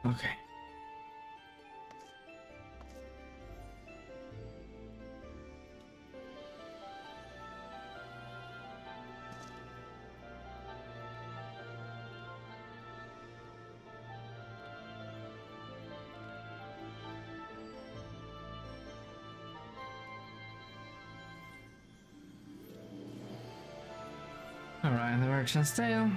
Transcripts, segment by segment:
Okay. Alright, the merchant's tale.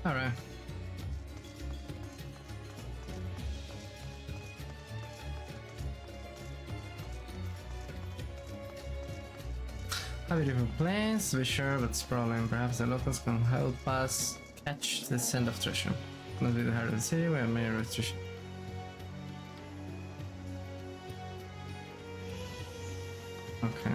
Alright. Have different planes, to be sure, but sprawling. Perhaps the locals can help us catch the scent of treasure. Not be the heart of the city, we have many restrictions. Okay.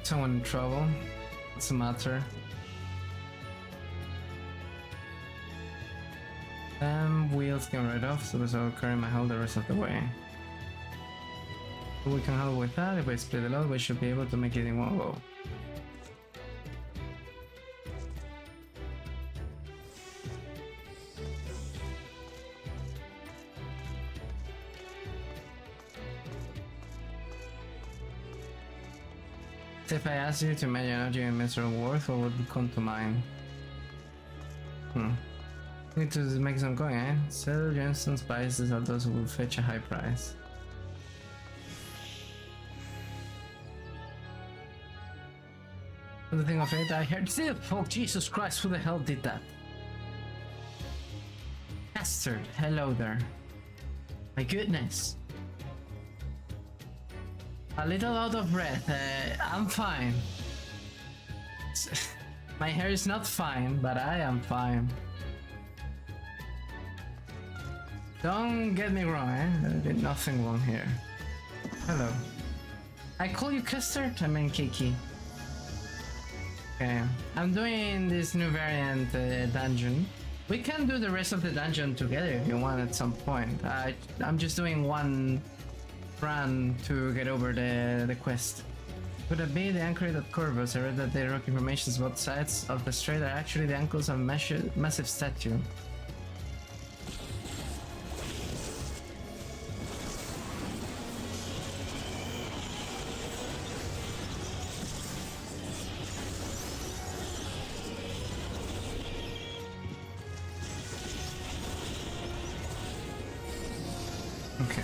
Someone in trouble? What's the matter? Wheels can ride off, so I'll carry my hull the rest of the way. We can help with that. If we split it out, we should be able to make it in one go. If I asked you to imagine energy and miserable worth, what would come to mind? Need to make some coin, eh? Sell gemstones, spices, are those who will fetch a high price. The thing of it, I heard still. Oh Jesus Christ, who the hell did that? Bastard, hello there. My goodness. A little out of breath. I'm fine. My hair is not fine, but I am fine. Don't get me wrong, eh? I did nothing wrong here. Hello. I call you Custard? I mean Kiki. Okay. I'm doing this new variant dungeon. We can do the rest of the dungeon together if you want at some point. I'm just doing one run to get over the quest. Could it be the anchorage at Corvus? I read that the rocky formations both sides of the strait are actually the ankles of a massive statue. Okay.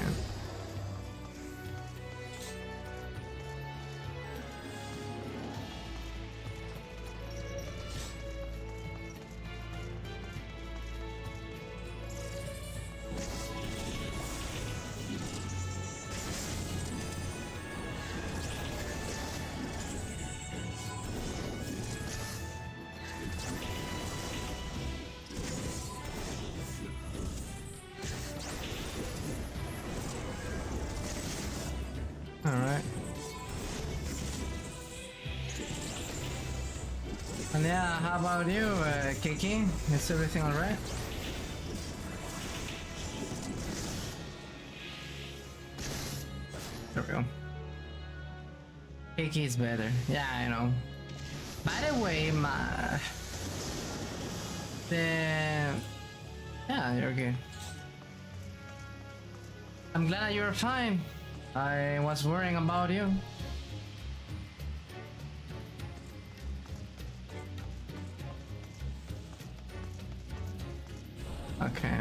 Alright. And yeah, how about you, Kiki? Is everything alright? There we go. Kiki is better. Yeah, I know. By the way, yeah, you're good. I'm glad you're fine. I was worrying about you. Okay.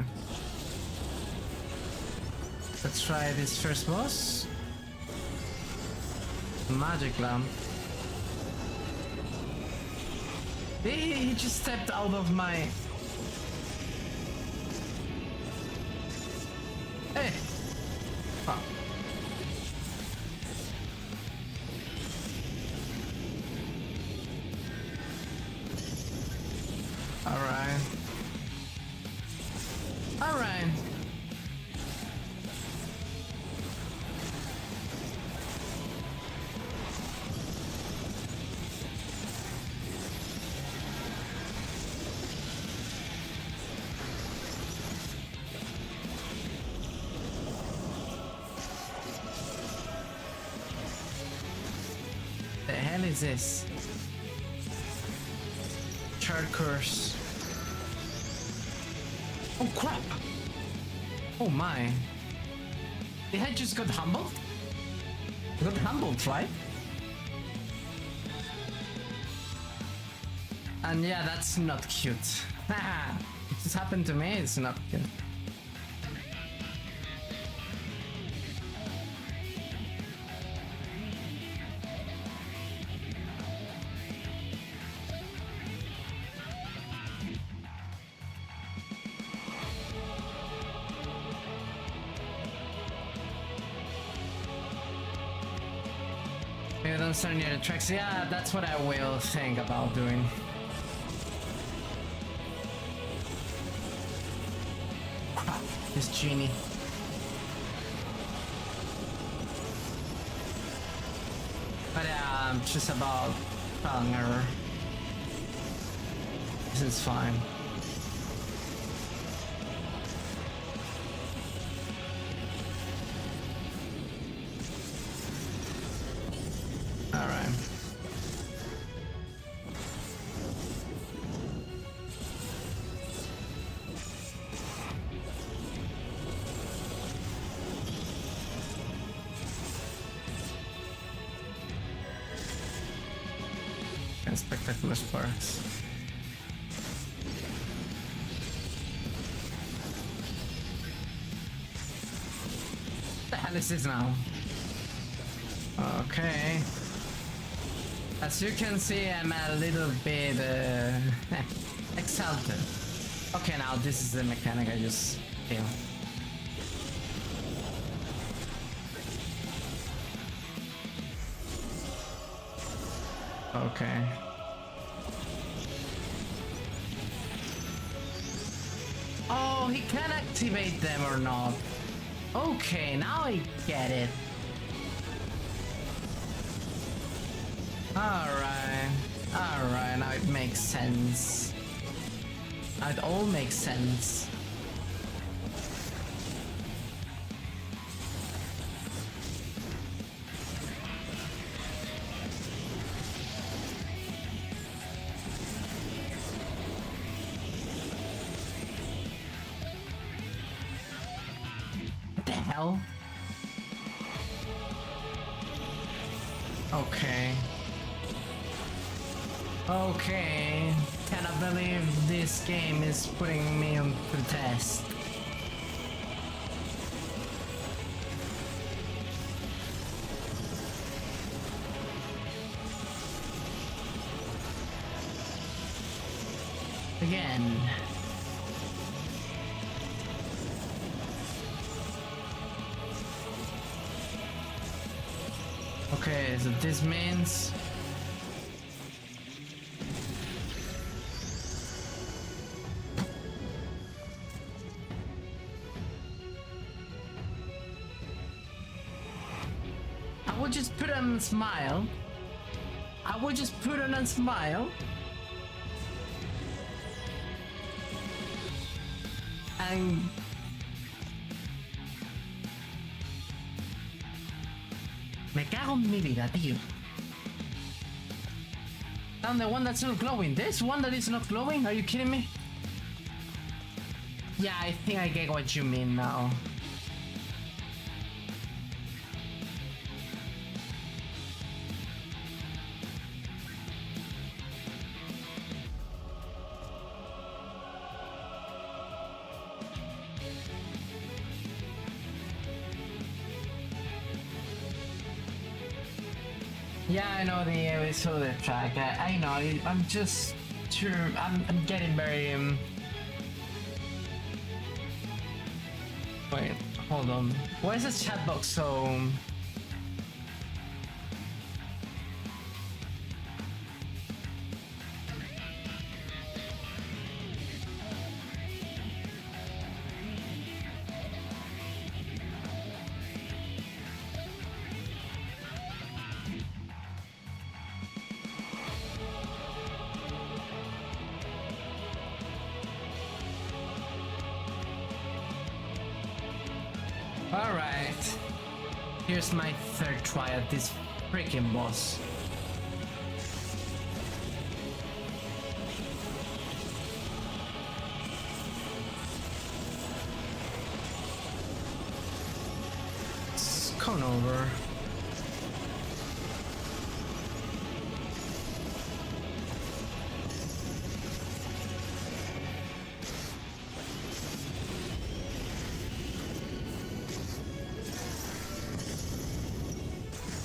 Let's try this first boss. Magic lamp. He just stepped out of my... Hey! Oh. Alright. Alright. The hell is this? Chart curse. Oh crap! Oh my. The head just got humbled? Got humbled, right? And yeah, that's not cute. Haha! If this happened to me, it's not cute. Maybe don't start near the tracks. Yeah, that's what I will think about doing. Crap, this genie. But yeah, I'm just about trial and error. This is fine. Alright. And spectacular sparks. What the hell is this now? Okay. As you can see, I'm a little bit exalted. Okay, now this is the mechanic I just feel. Okay. Oh, he can activate them or not. Okay, now I get it. Alright, alright, now it makes sense. Now it all makes sense. What the hell? Okay. Okay, cannot believe this game is putting me on the test. Again. Okay, so this means I would just put on a smile. I would just put on a smile. And me cago en mi vida, tío. And the one that's not glowing. This one that is not glowing? Are you kidding me? Yeah, I think I get what you mean now. Yeah, I know the solar track. I know. I'm just sure. I'm getting very. Wait, hold on. Why is this chat box so? Alright. Here's my third try at this freaking boss. It's come over.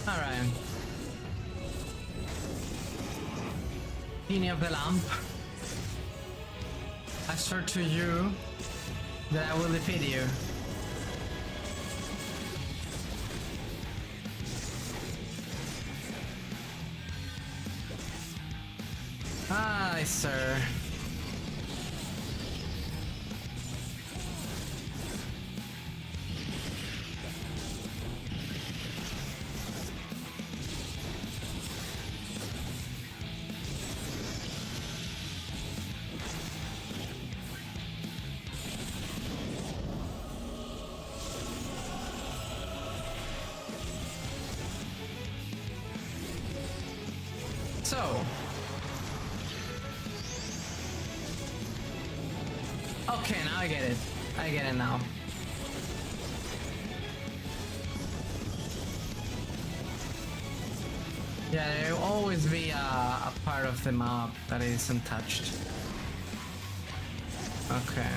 Alright. Genie of the lamp. I swear to you that I will defeat you. Aye, sir. So, okay, now I get it. I get it now. Yeah, there will always be a part of the map that isn't touched. Okay.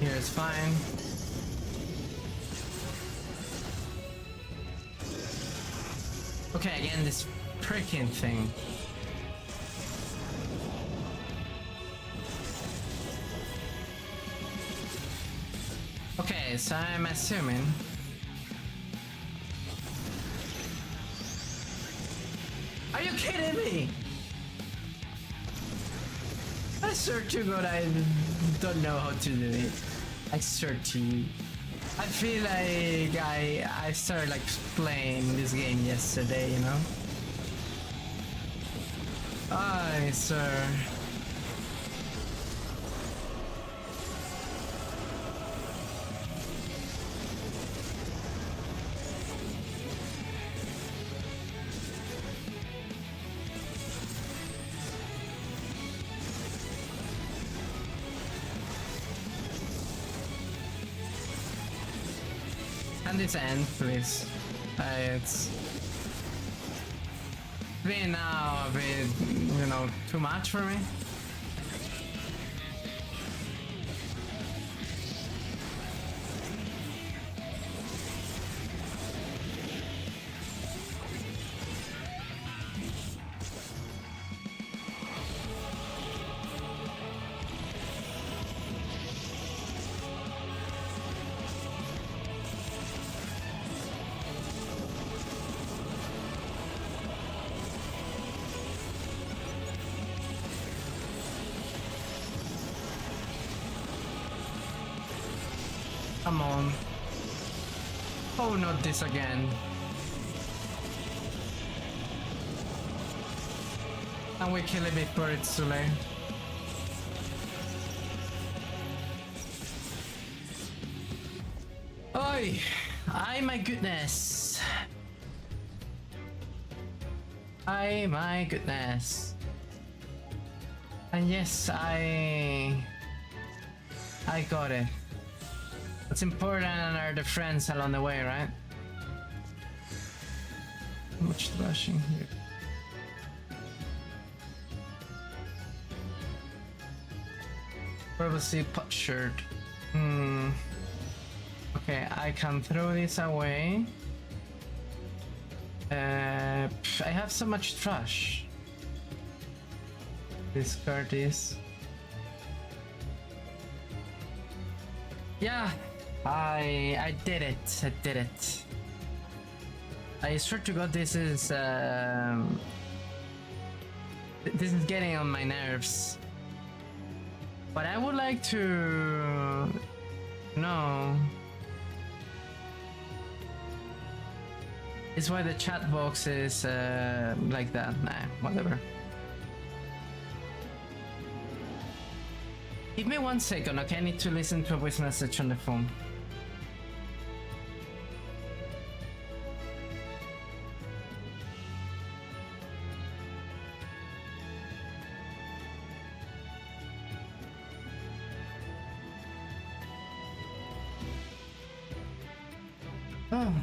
Here is fine. Okay, again, this freaking thing. Okay, so I'm assuming. Are you kidding me? I swear to God, I don't know how to do it. I swear to you. I feel like I started like playing this game yesterday, you know? Aye, sir. Can this end, please? It's been now a bit, you know, too much for me. No, not this again. And we kill it before it's too late. Oi! Ay, my goodness. Ay, my goodness. And yes, I got it. What's important are the friends along the way, right? How much thrashing here? Purposely Potshirt. Okay, I can throw this away. I have so much trash. Discard this. Yeah, I did it. I did it. I swear to God, this is getting on my nerves. But I would like to know is why the chat box is like that. Nah, whatever. Give me 1 second, okay? I need to listen to a voice message on the phone. Oh.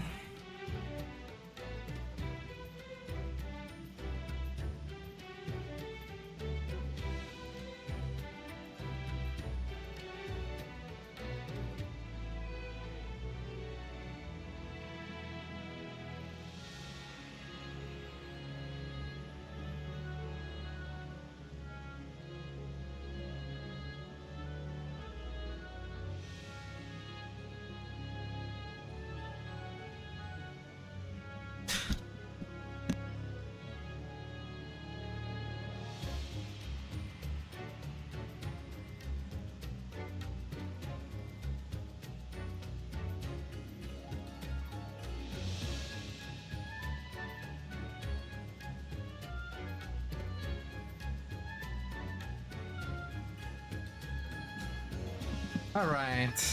Alright,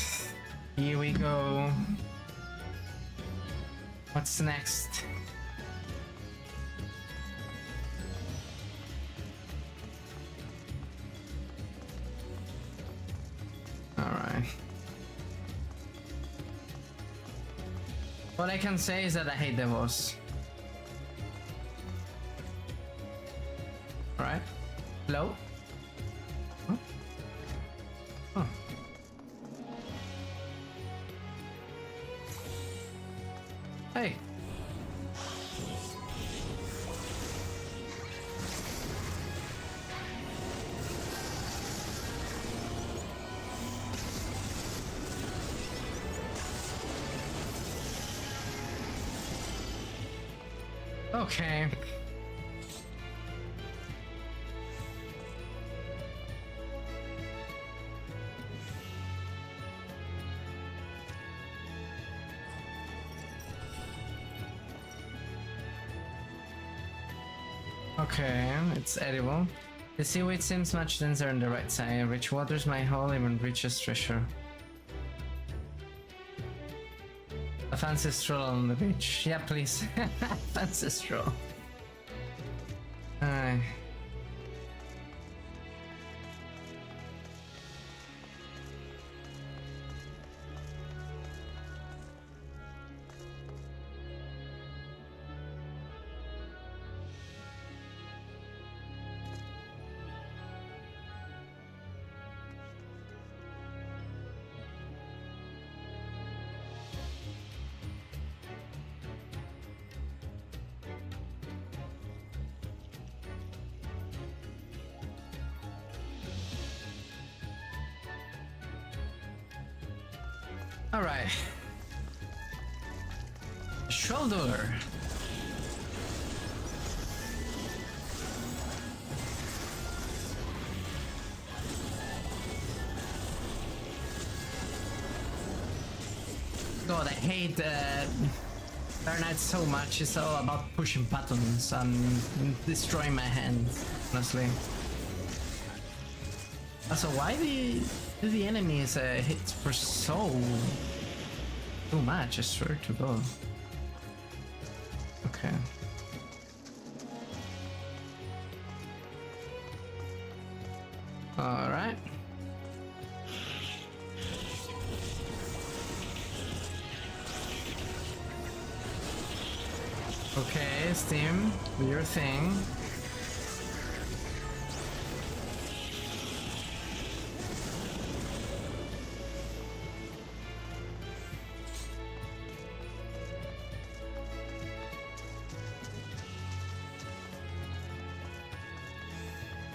here we go. What's next? Alright. All I can say is that I hate the boss. Alright. Hello? Huh? Oh. Hey. Okay. Okay, it's edible. The seaweed seems much denser on the right side. Rich waters my hole even reaches treasure. A fancy stroll on the beach. Yeah, please. Fancy stroll. Aye. All right. Shoulder. God, I hate Dark Knight so much. It's all about pushing buttons and destroying my hands, honestly. Also, why do the enemies hit for so too much? I swear to God. Okay. All right. Okay, Steam, do your thing.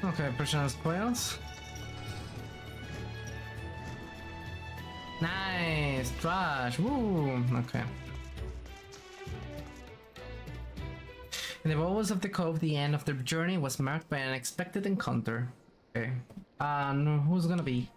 Okay, personal spoils. Nice, trash. Woo. Okay. In the bowels of the cove, the end of their journey was marked by an unexpected encounter. Okay. Who's gonna be?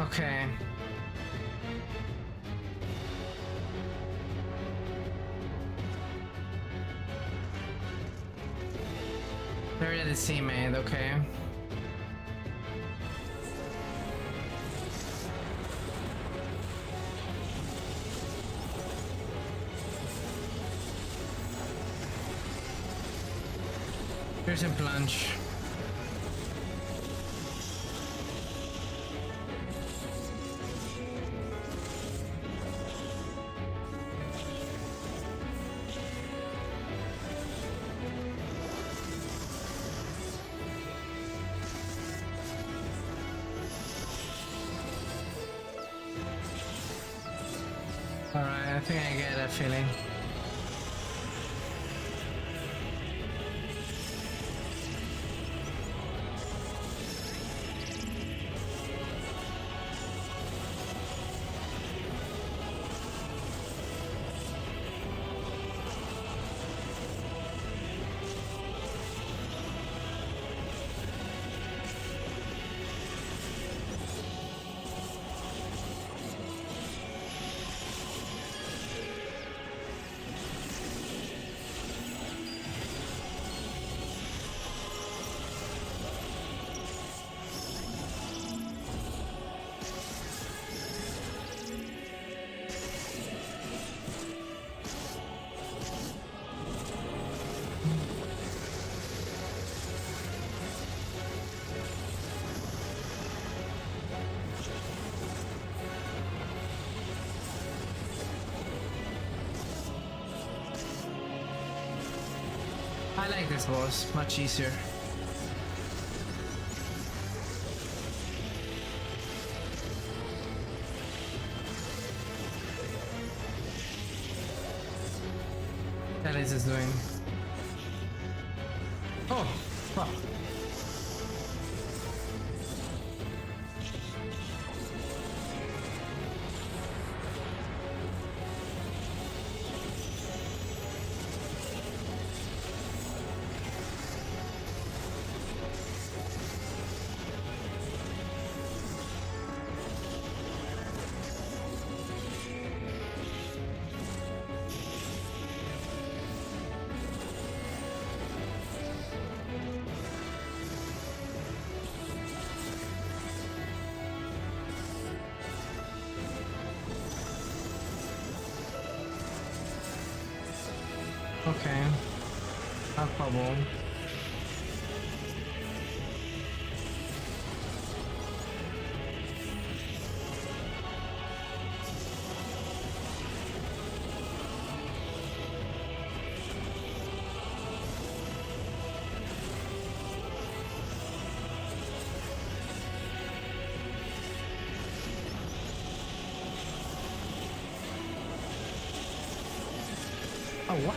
Okay. They're the same mate, okay. Here's a plunge. Alright, I think I get that feeling. I like this boss, much easier. What is this doing? Oh, fuck. Okay. No problem. Oh, what?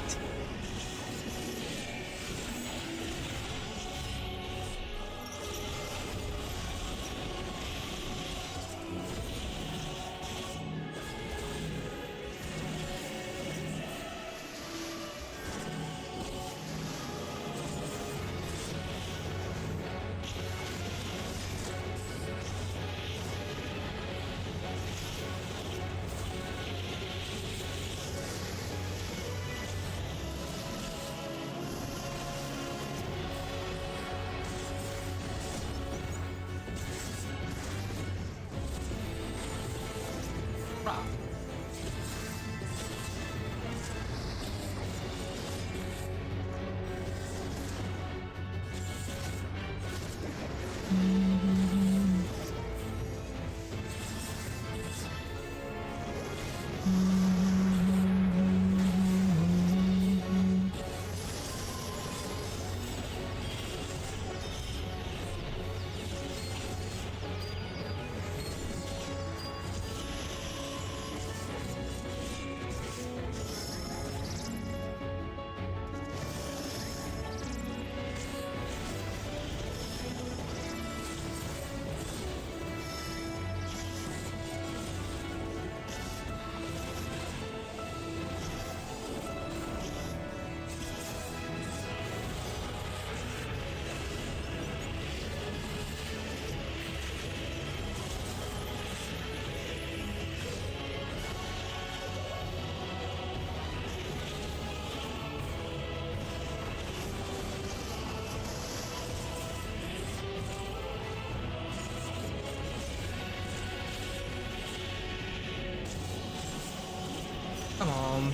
Come on.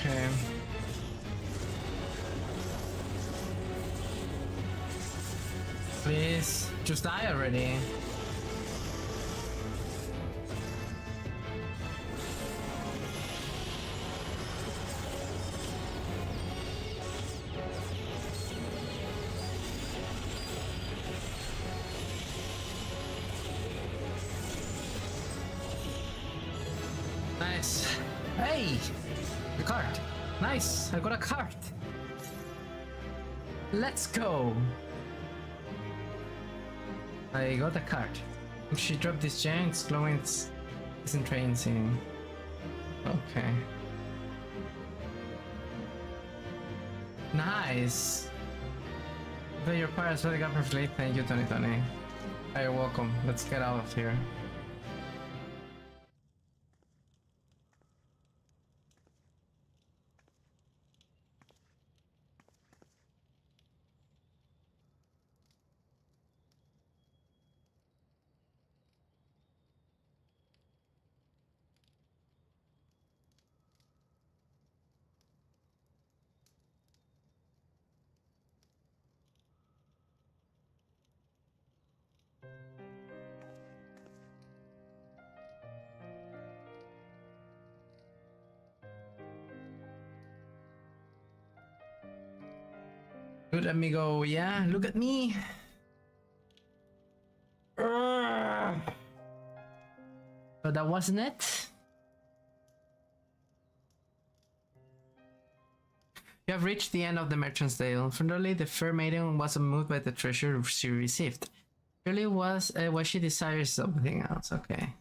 Okay. Please, just die already. Nice. Hey! The card. Nice, I got a card. Let's go. I got a card. She dropped this gem, it's glowing, isn't training. Okay. Nice. But your parents really got perfectly. Thank you, Tony Tony. You're welcome. Let's get out of here. Good amigo, yeah, look at me. But that wasn't it. You have reached the end of the Merchant's Tale. Fortunately, the fair maiden wasn't moved by the treasure she received. Surely was what she desires something else. Okay.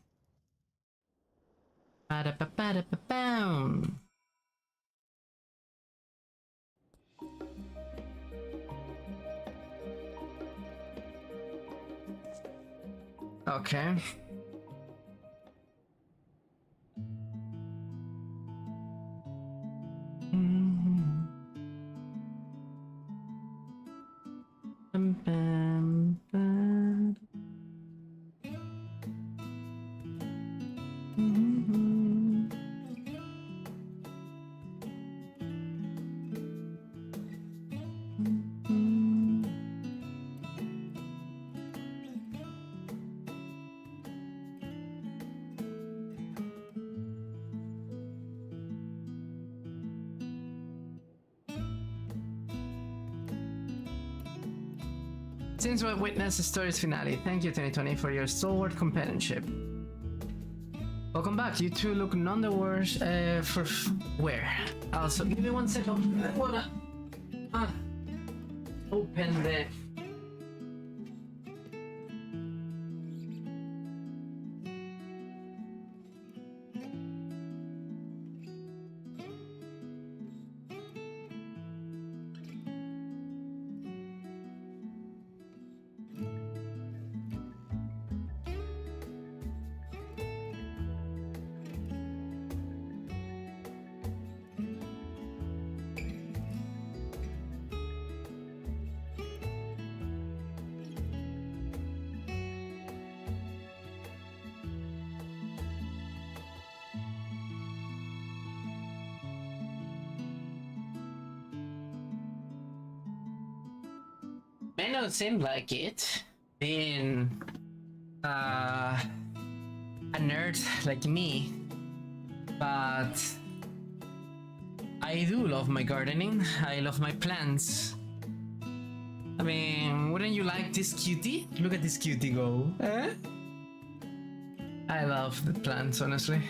Ba-da-ba-ba-da-ba-bam. Okay. Bam, bam, bam. Since we witnessed the story's finale, thank you 2020 for your stalwart companionship. Welcome back. You two look none the worse for where? Also, give me 1 second. I wanna open the. May not seem like it, being a nerd like me, but I do love my gardening. I love my plants. I mean, wouldn't you like this cutie? Look at this cutie go. Eh? I love the plants, honestly.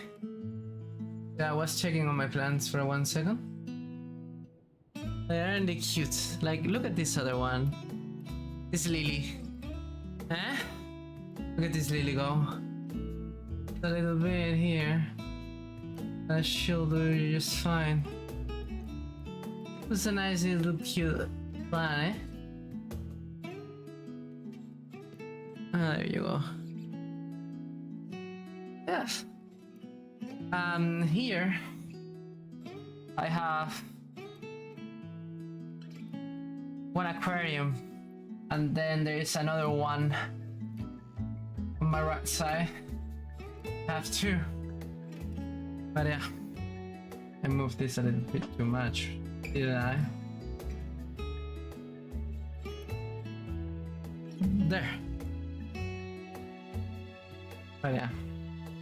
Yeah, I was checking on my plants for 1 second. They aren't they cute? Like, look at this other one. This lily. Huh? Look at this lily go. A little bit here. That she'll do just fine. It's a nice little cute plant, eh? Ah, there you go. Yes. Here I have one aquarium, and then there is another one on my right side. I have two, but yeah, I moved this a little bit too much, didn't I? There. But yeah,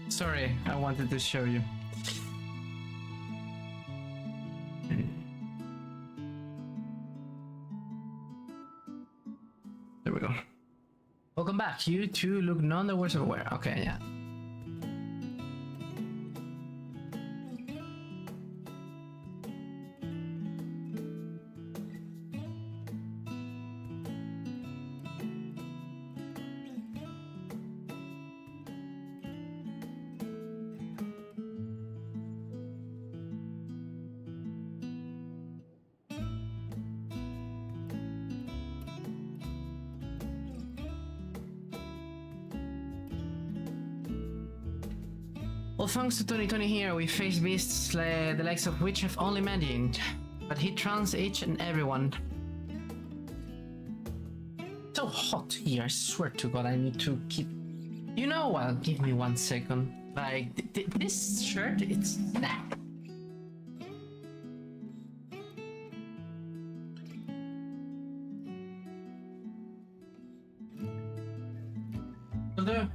sorry, I wanted to show you. There we go. Welcome back. You two look none the worse of aware. Okay, yeah. Well, thanks to 2020 here, we face beasts the likes of which I've only imagined, but he trumps each and every one. So hot here, I swear to God, I need to keep... You know what, give me 1 second. Like, this shirt, it's... Nah. Will do.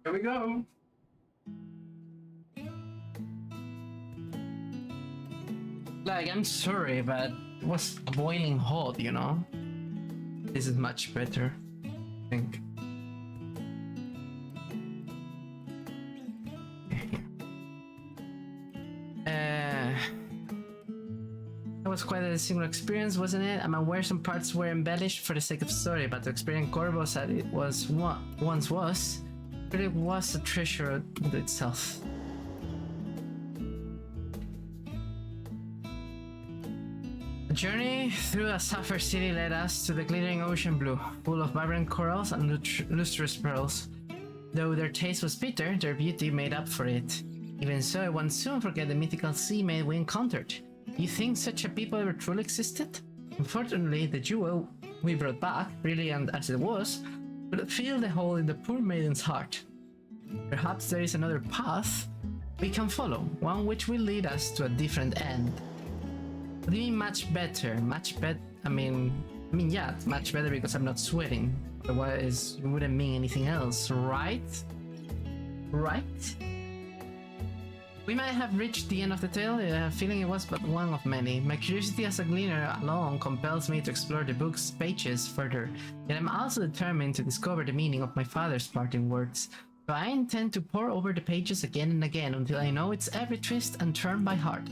Here we go. Like, I'm sorry, but it was boiling hot, you know? This is much better, I think. That was quite a similar experience, wasn't it? I'm aware some parts were embellished for the sake of story, but to experience Corvus as it was once was, really was a treasure unto itself. A journey through a sapphire city led us to the glittering ocean blue, full of vibrant corals and lustrous pearls. Though their taste was bitter, their beauty made up for it. Even so, one soon forget the mythical sea maid we encountered. You think such a people ever truly existed? Unfortunately, the jewel we brought back, brilliant as it was, would fill the hole in the poor maiden's heart. Perhaps there is another path we can follow, one which will lead us to a different end. What do you mean much better? Much better? I mean, yeah, much better because I'm not sweating. Otherwise, it wouldn't mean anything else, right? Right? We might have reached the end of the tale. I have a feeling it was but one of many. My curiosity as a gleaner alone compels me to explore the book's pages further. Yet I'm also determined to discover the meaning of my father's parting words. So I intend to pore over the pages again and again until I know its every twist and turn by heart.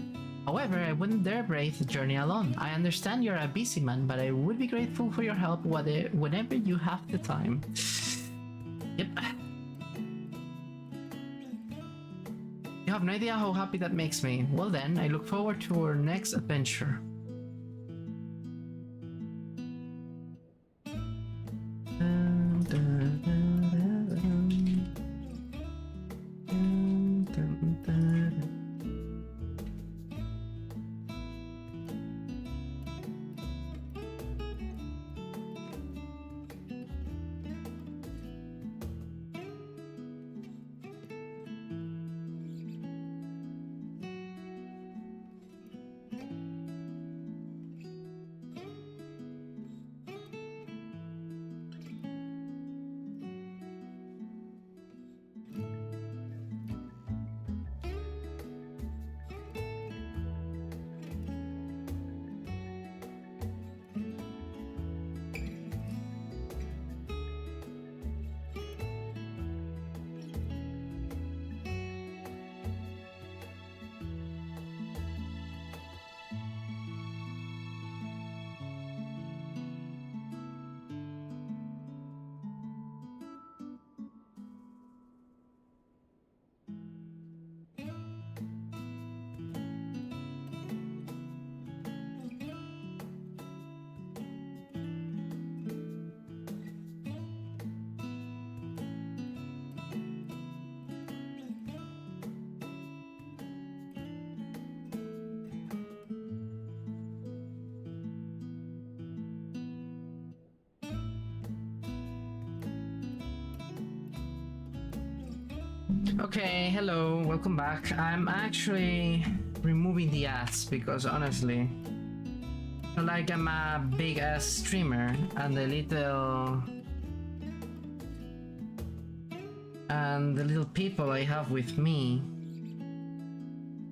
However, I wouldn't dare brave the journey alone. I understand you're a busy man, but I would be grateful for your help whenever you have the time. Yep. You have no idea how happy that makes me. Well then, I look forward to our next adventure. Okay, hello, welcome back. I'm actually removing the ads because honestly, like I'm a big ass streamer and the little people I have with me,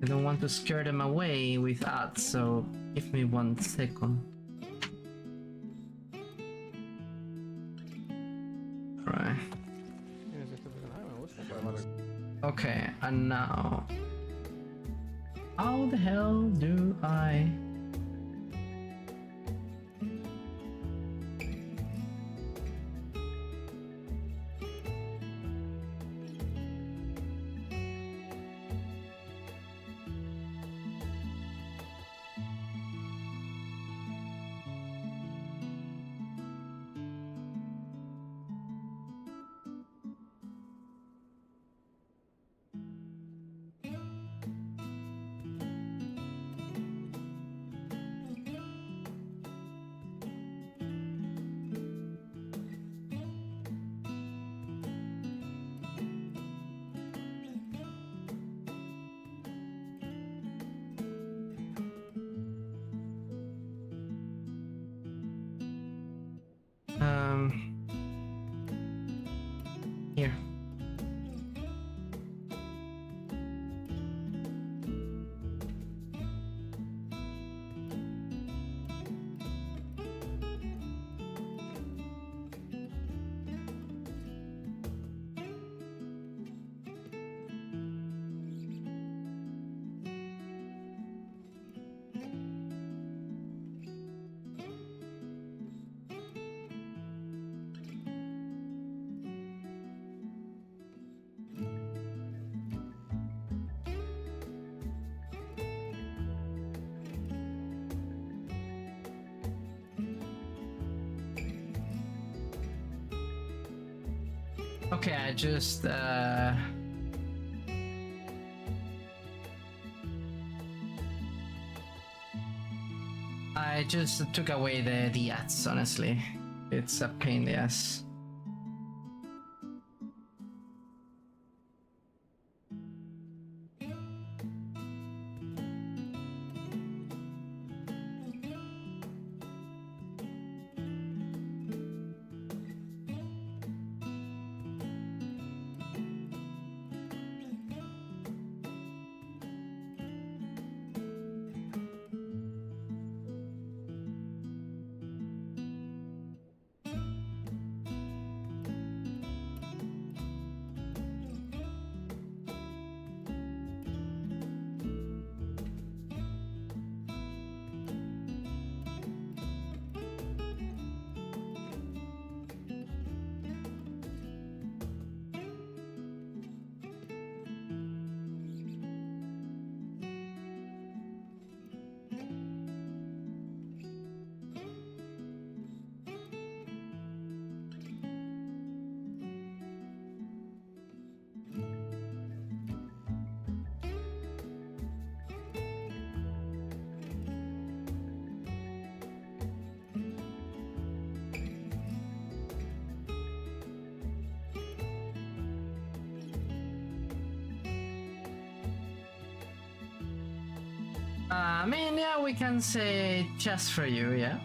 I don't want to scare them away with ads, so give me 1 second. Right. Okay, and now how the hell do I here. Okay, I just took away the ads, honestly. It's a pain in the ass. I mean, yeah, we can say just for you, yeah.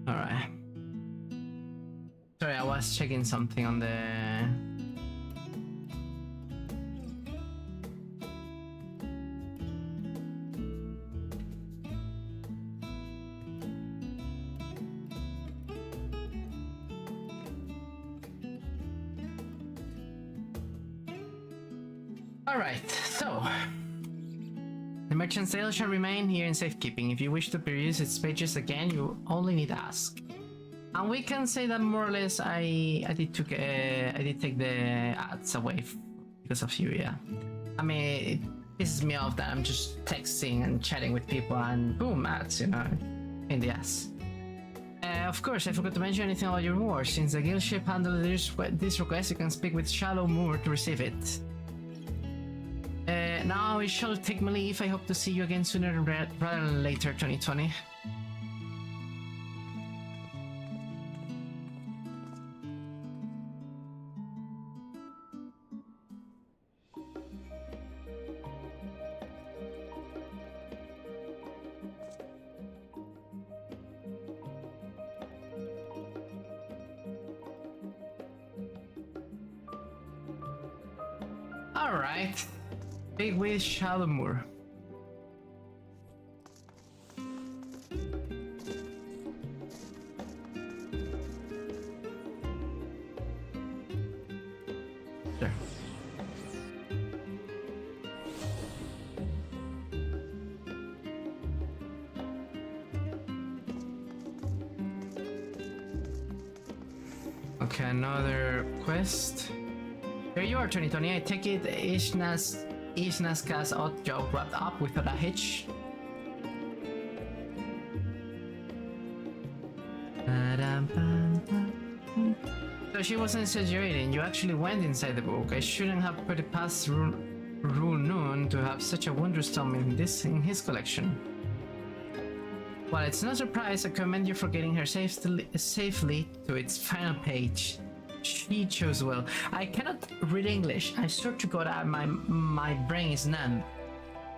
Alright. Sorry, I was checking something on the... Alright, so... The merchant sale shall remain here in safekeeping. If you wish to peruse its pages again, you only need to ask. And we can say that more or less I did take the ads away because of you, yeah. I mean, it pisses me off that I'm just texting and chatting with people and boom, ads, you know, in the ass. Of course, I forgot to mention anything about your reward. Since the guild ship handled this request, you can speak with Shallow Moor to receive it. Now I shall take my leave. I hope to see you again sooner rather than later, 2020. Alright. Big with Shallow Moor. There. Okay, another quest. Here you are, 2020. I take it Ishnazka's odd job wrapped up without a hitch. So she wasn't exaggerating. You actually went inside the book. I shouldn't have put it past Noon to have such a wondrous tome in his collection. Well, it's no surprise. I commend you for getting her safely to its final page. She chose well. I cannot read English. I swear to God, my brain is numb.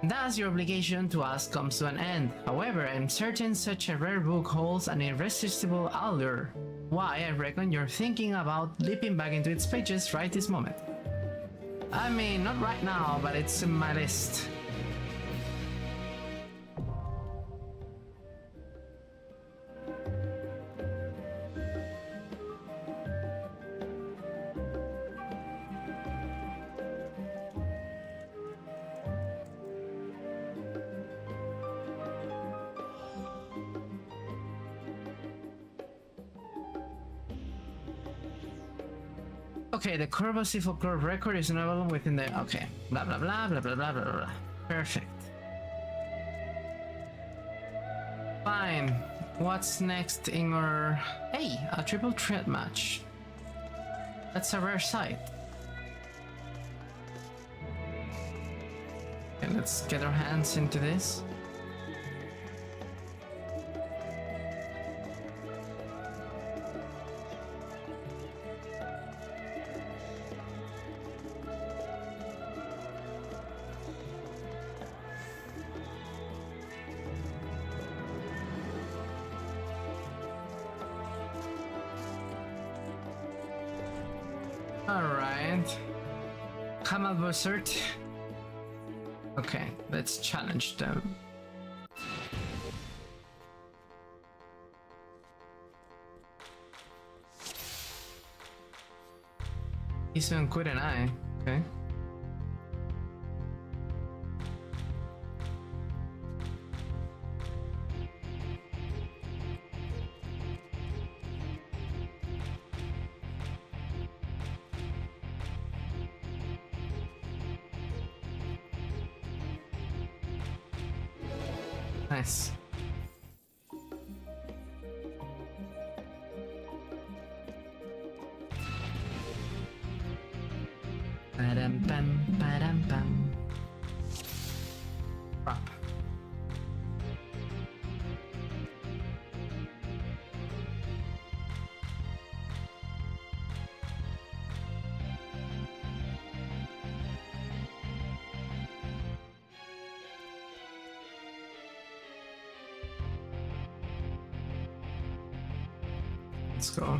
Thus, your obligation to us comes to an end. However, I'm certain such a rare book holds an irresistible allure. Why, I reckon you're thinking about leaping back into its pages right this moment. I mean, not right now, but it's in my list. Okay, the Corvosi folklore record is available within the... Okay. Blah, blah, blah, blah, blah, blah, blah, blah. Perfect. Fine. What's next in our... Hey, a triple threat match. That's a rare sight. Okay, let's get our hands into this. Alright. Kamal Bussert. Okay, let's challenge them. He's doing good and I. Okay. Nice. Ba-dum bum, ba-dum bum. Prop. Let's go.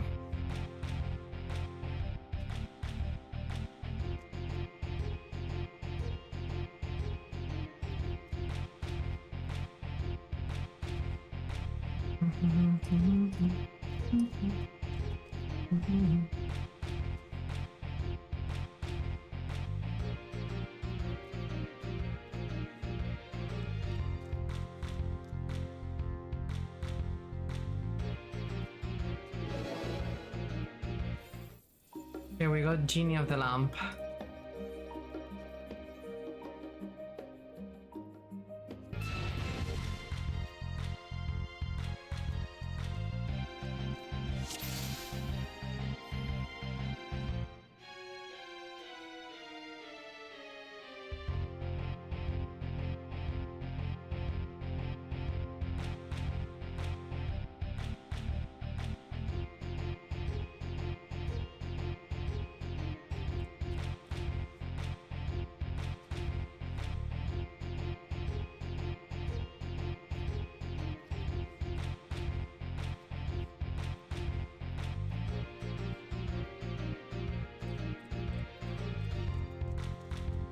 Here we got Genie of the Lamp.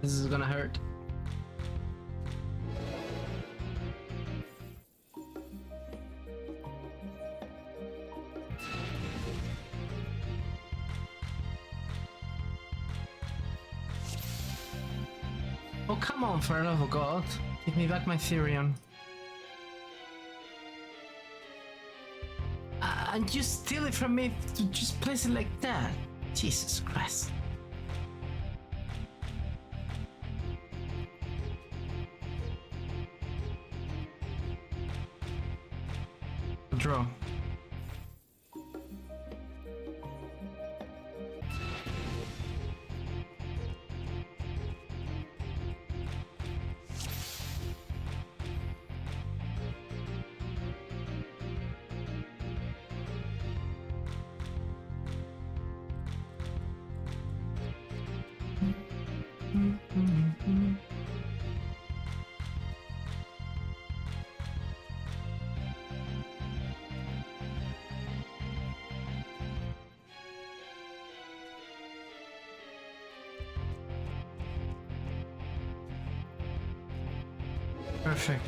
This is gonna hurt. Oh, come on, for the love of God. Give me back my Therion. And you steal it from me to just place it like that? Jesus Christ. Draw. Perfect.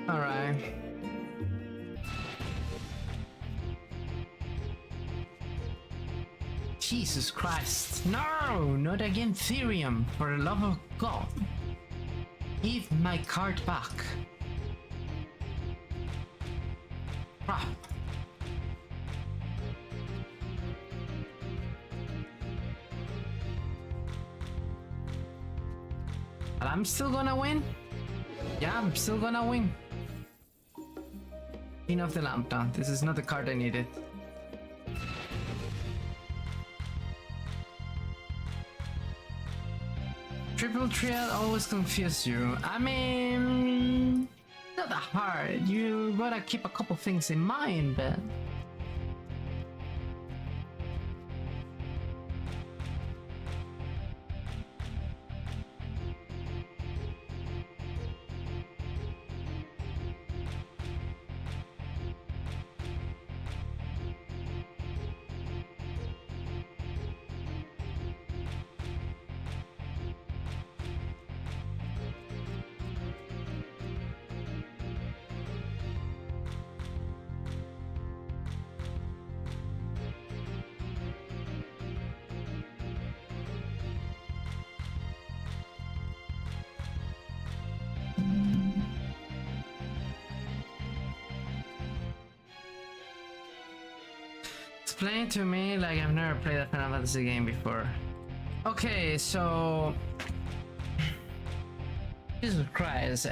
All right. Jesus Christ. No, not again, Therium. For the love of God. Give my card back. Crap. But I'm still gonna win? Yeah, I'm still gonna win. Queen of the Lambda. This is not the card I needed. Triple Triad always confuse you. I mean, not that hard. You gotta keep a couple things in mind, but... Explain to me like I've never played a Final Fantasy game before. Okay, so... Jesus Christ,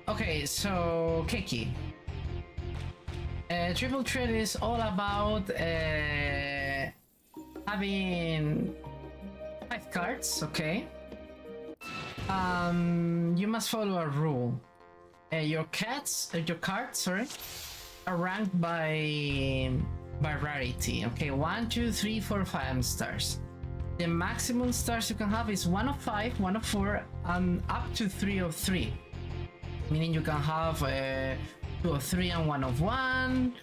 okay, so Keiki. Triple Threat is all about having 5 cards, okay? You must follow a rule. Your cards, sorry, are ranked by rarity. Okay, 1, 2, 3, 4, 5 stars. The maximum stars you can have is 1 of 5, 1 of 4, and up to 3 of 3. Meaning you can have 2 of 3 and 1 of 1,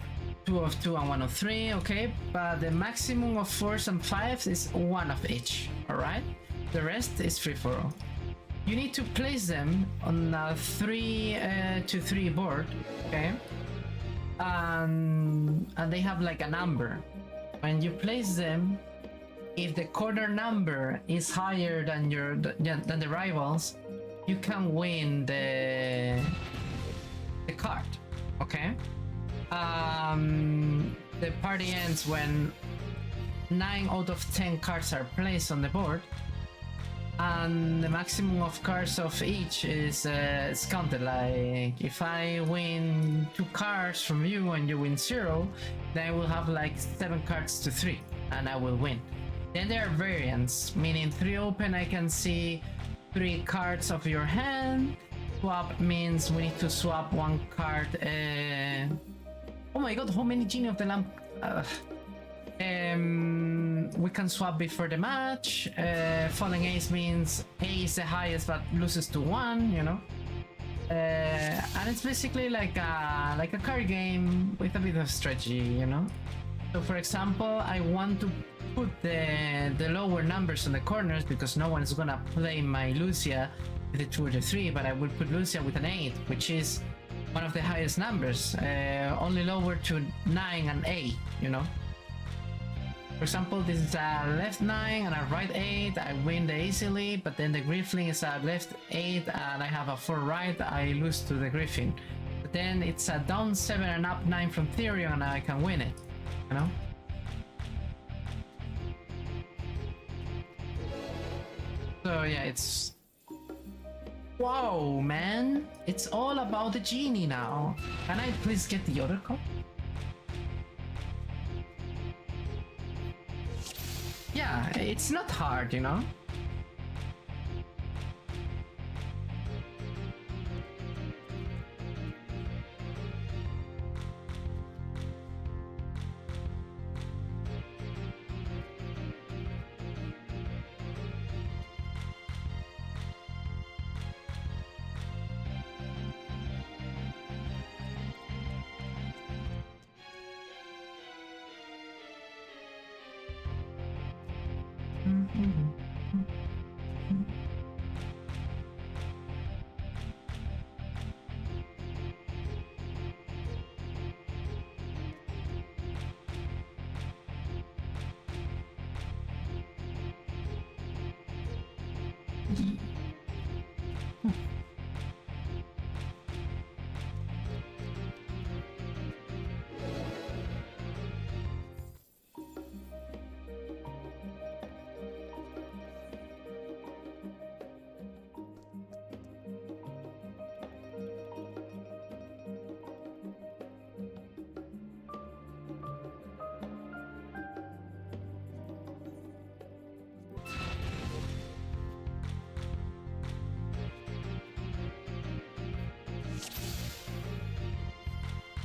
2 of 2 and 1 of 3, okay? But the maximum of 4s and 5s is 1 of each, alright? The rest is free for all. You need to place them on a 3 to 3 board, okay? And they have like a number. When you place them, if the corner number is higher than the rivals, you can win the card, okay? The party ends when 9 out of 10 cards are placed on the board, and the maximum of cards of each is counted. Like if I win 2 cards from you and you win 0, then I will have like 7 cards to 3 and I will win. Then there are variants, meaning 3 open I can see 3 cards of your hand. Swap means we need to swap 1 card. Oh my god, how many Genie of the Lamp? We can swap before the match. Falling Ace means A is the highest but loses to 1, you know. And it's basically like a card game with a bit of strategy, you know. So for example, I want to put the lower numbers on the corners because no one's gonna play my Lucia with a 2 or the 3, but I will put Lucia with an 8, which is one of the highest numbers, only lower to 9 and 8, you know. For example, this is a left 9 and a right 8, I win the easily, but then the Griffin is a left 8 and I have a 4 right, I lose to the Griffin. But then it's a down 7 and up 9 from Therion and I can win it, you know? So yeah, it's... Wow, man! It's all about the Genie now! Can I please get the other card? Yeah, it's not hard, you know?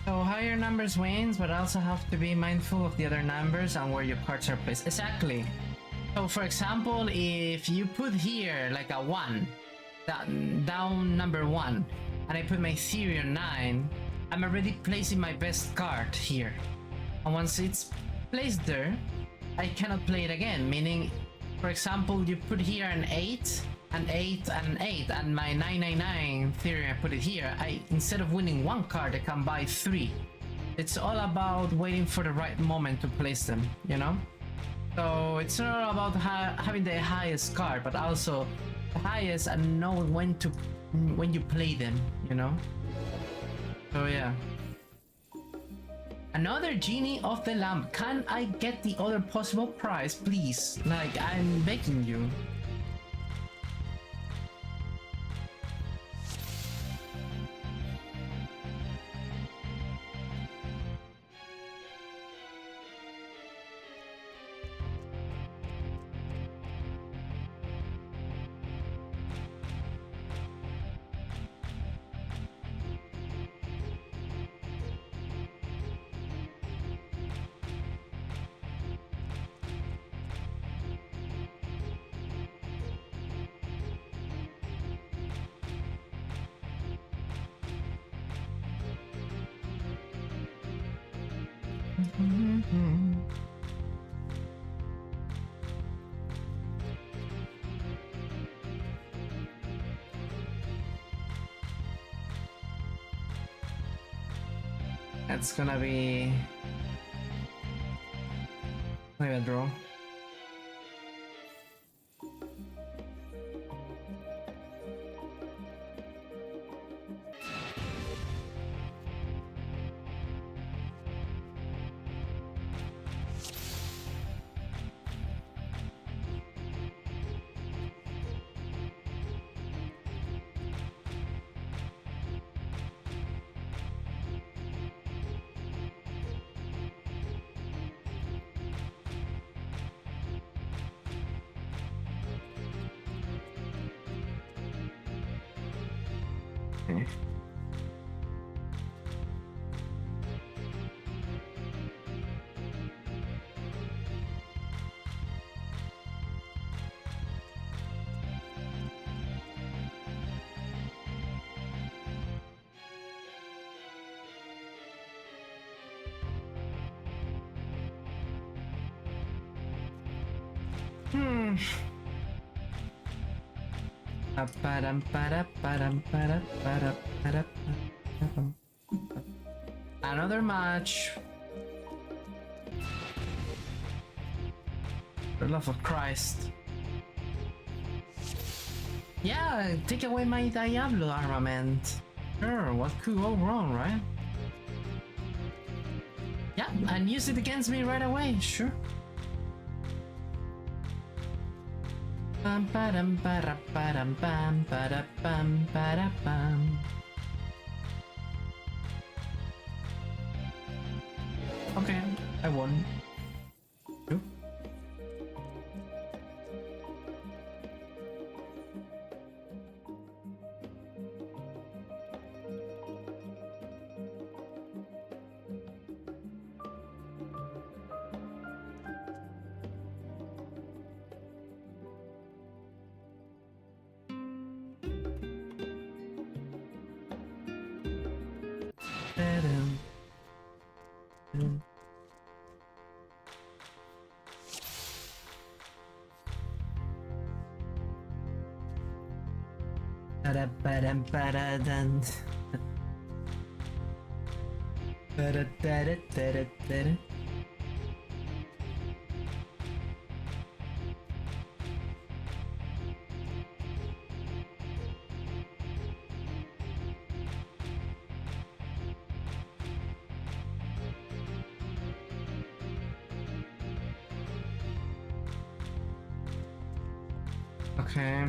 So higher numbers wins, but also have to be mindful of the other numbers and where your cards are placed. Exactly. So for example, if you put here like a 1, down number 1, and I put my Therion 9, I'm already placing my best card here. And once it's placed there, I cannot play it again, meaning, for example, you put here an 8, an 8, and an 8, and my 999 theory, I put it here. Instead of winning 1 card, I can buy 3. It's all about waiting for the right moment to place them, you know? So it's not about having the highest card, but also the highest and know when you play them, you know? So yeah. Another Genie of the Lamp. Can I get the other possible prize, please? Like, I'm begging you. That's gonna be maybe a draw. Okay. Another match. For the love of Christ. Yeah, take away my Diablo armament. Sure, what could go wrong, right? Yeah, and use it against me right away, sure. Bam badam bada badam bam bada bam bada bam. Okay, I won. Nope. Ba-da-ba-dum-ba-da-dun. Ba-da-da-da-da-da-da. Okay.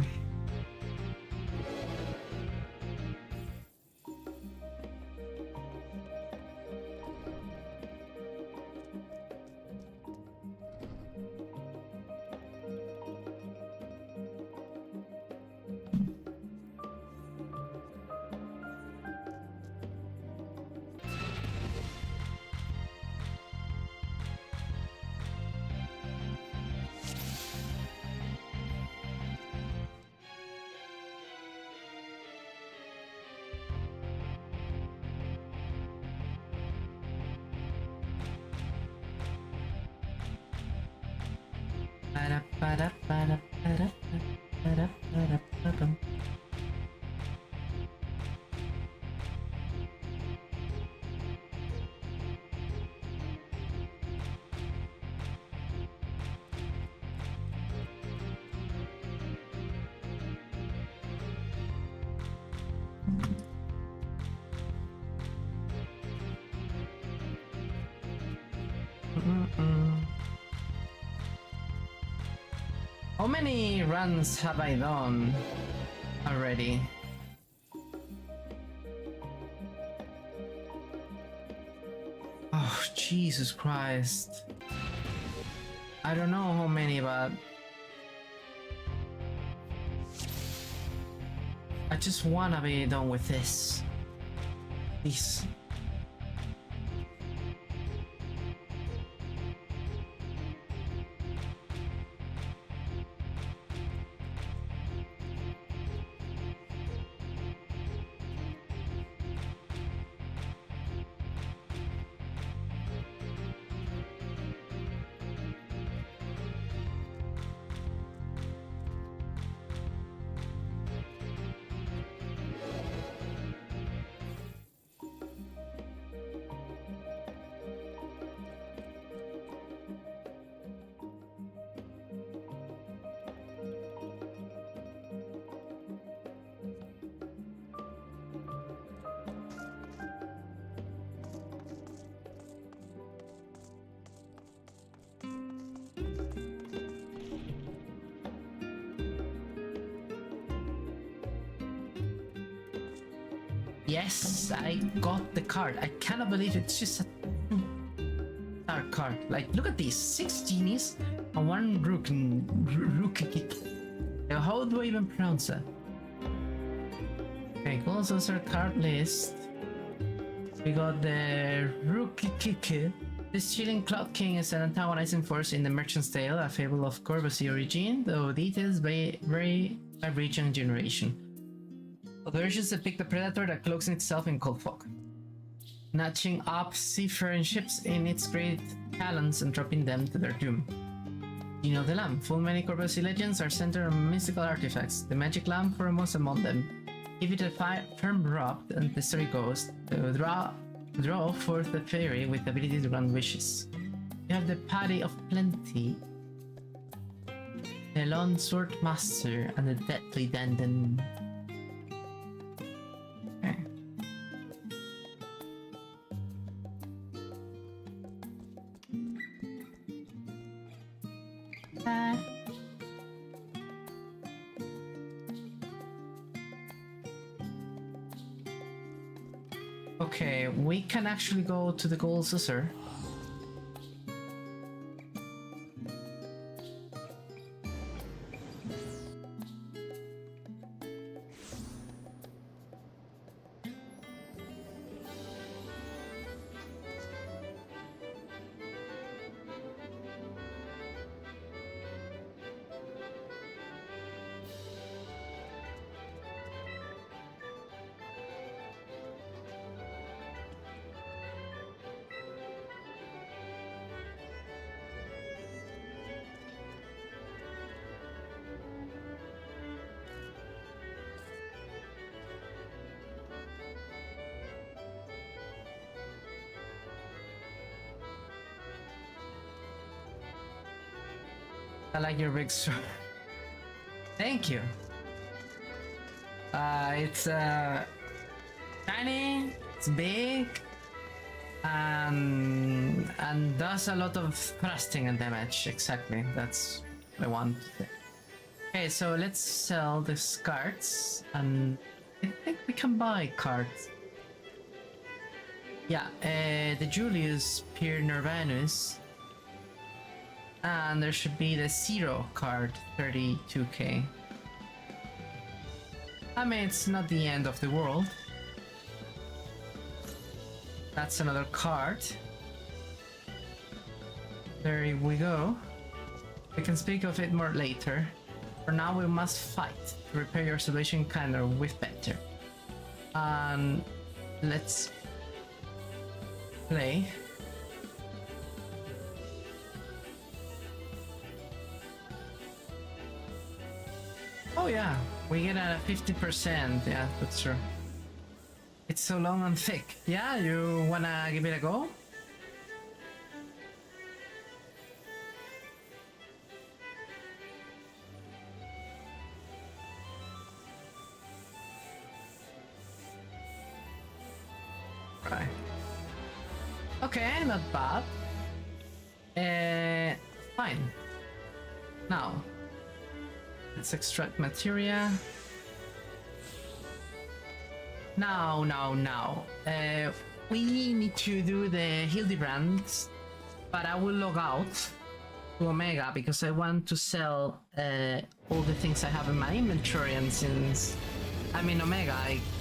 Ba-da-ba-da-ba-da-ba-da-ba-da-ba-da-ba-dum. Mm-mm. How many runs have I done already? Oh, Jesus Christ. I don't know how many, but I just wanna be done with this. Please. Yes, I got the card. I cannot believe it's just a dark card. Like, look at these 6 genies and 1 rook. How do I even pronounce that? Okay, goals as our card list. We got the Rukikiki. This chilling Cloud King is an antagonizing force in the Merchant's Tale, a fable of Corvosi origin, though details vary by region and generation. Other versions depict the predator that cloaks itself in cold fog, snatching up seafaring ships in its great talons and dropping them to their doom. Gene of the Lamb. Full many Corvosi legends are centered on mystical artifacts, the magic lamp foremost among them. Give it a firm rub, and the story goes, to draw forth the fairy with the ability to grant wishes. You have the Paddy of Plenty, the Lone Sword Master, and the Deadly Dandan. Okay. Okay, we can actually go to the Gold Scissor. I like your big sword. Thank you. It's tiny, it's big, and does a lot of thrusting and damage. Exactly, that's what I want. Okay, so let's sell these cards, and I think we can buy cards. Yeah, the Julius Pier Nervanus. And there should be the Zero card, 32k. I mean, it's not the end of the world. That's another card. There we go. We can speak of it more later. For now, we must fight to repair your salvation kinda with better. And let's play. Oh yeah, we get a 50%, yeah, that's true. It's so long and thick. Yeah, you wanna give it a go? Right. Okay, not bad. Fine. Now, let's extract materia. Now. We need to do the Hildebrands, but I will log out to Omega because I want to sell all the things I have in my inventory, and since I'm in Omega,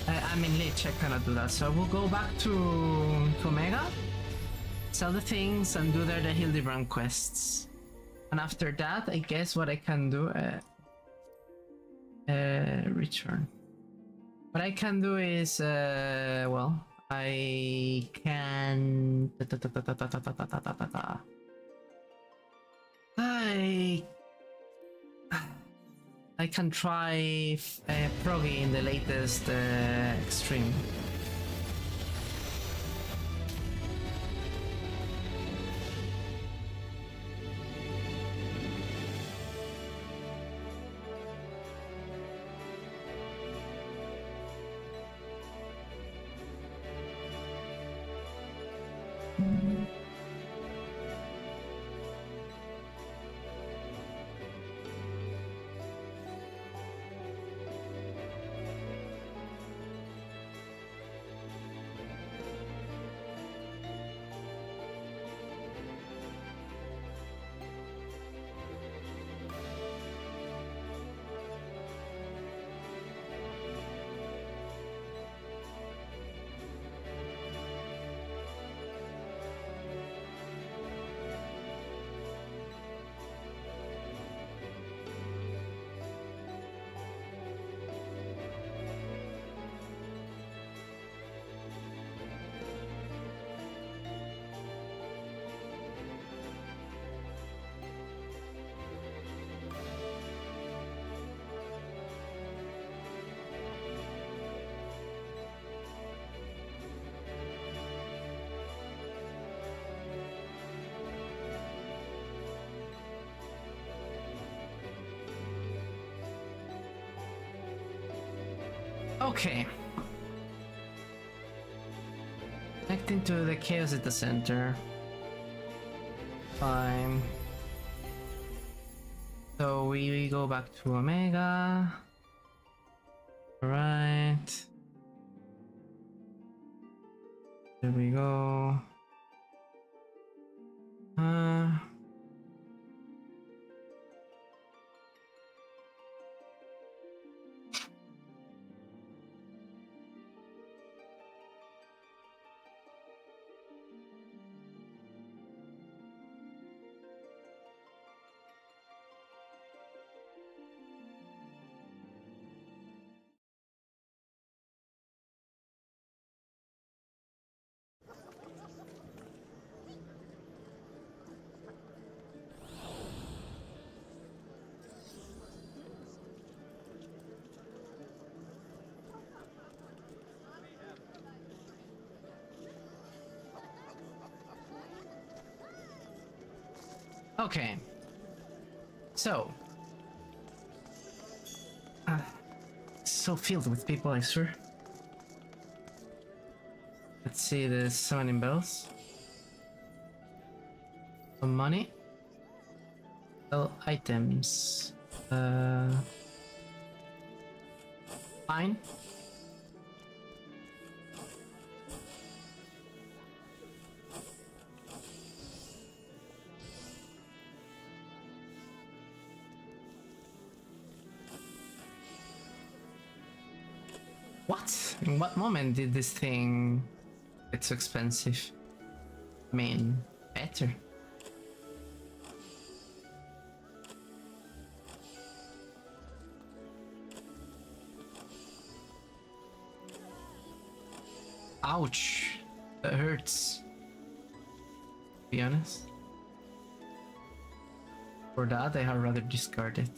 I'm in Lich, I cannot do that. So I will go back to Omega, sell the things, and do there the Hildebrand quests. And after that, I guess what I can do... return. What I can do is, well, I can... I can try Proggy in the latest extreme. Okay. Connecting to the chaos at the center. Fine. So we go back to Omega. Alright. There we go. Okay. So. So filled with people, I swear. Let's see the summoning bells. Some money. Sell items. Fine. What? In what moment did this thing get so expensive? I mean, better. Ouch. That hurts. To be honest. For that, I had rather discard it.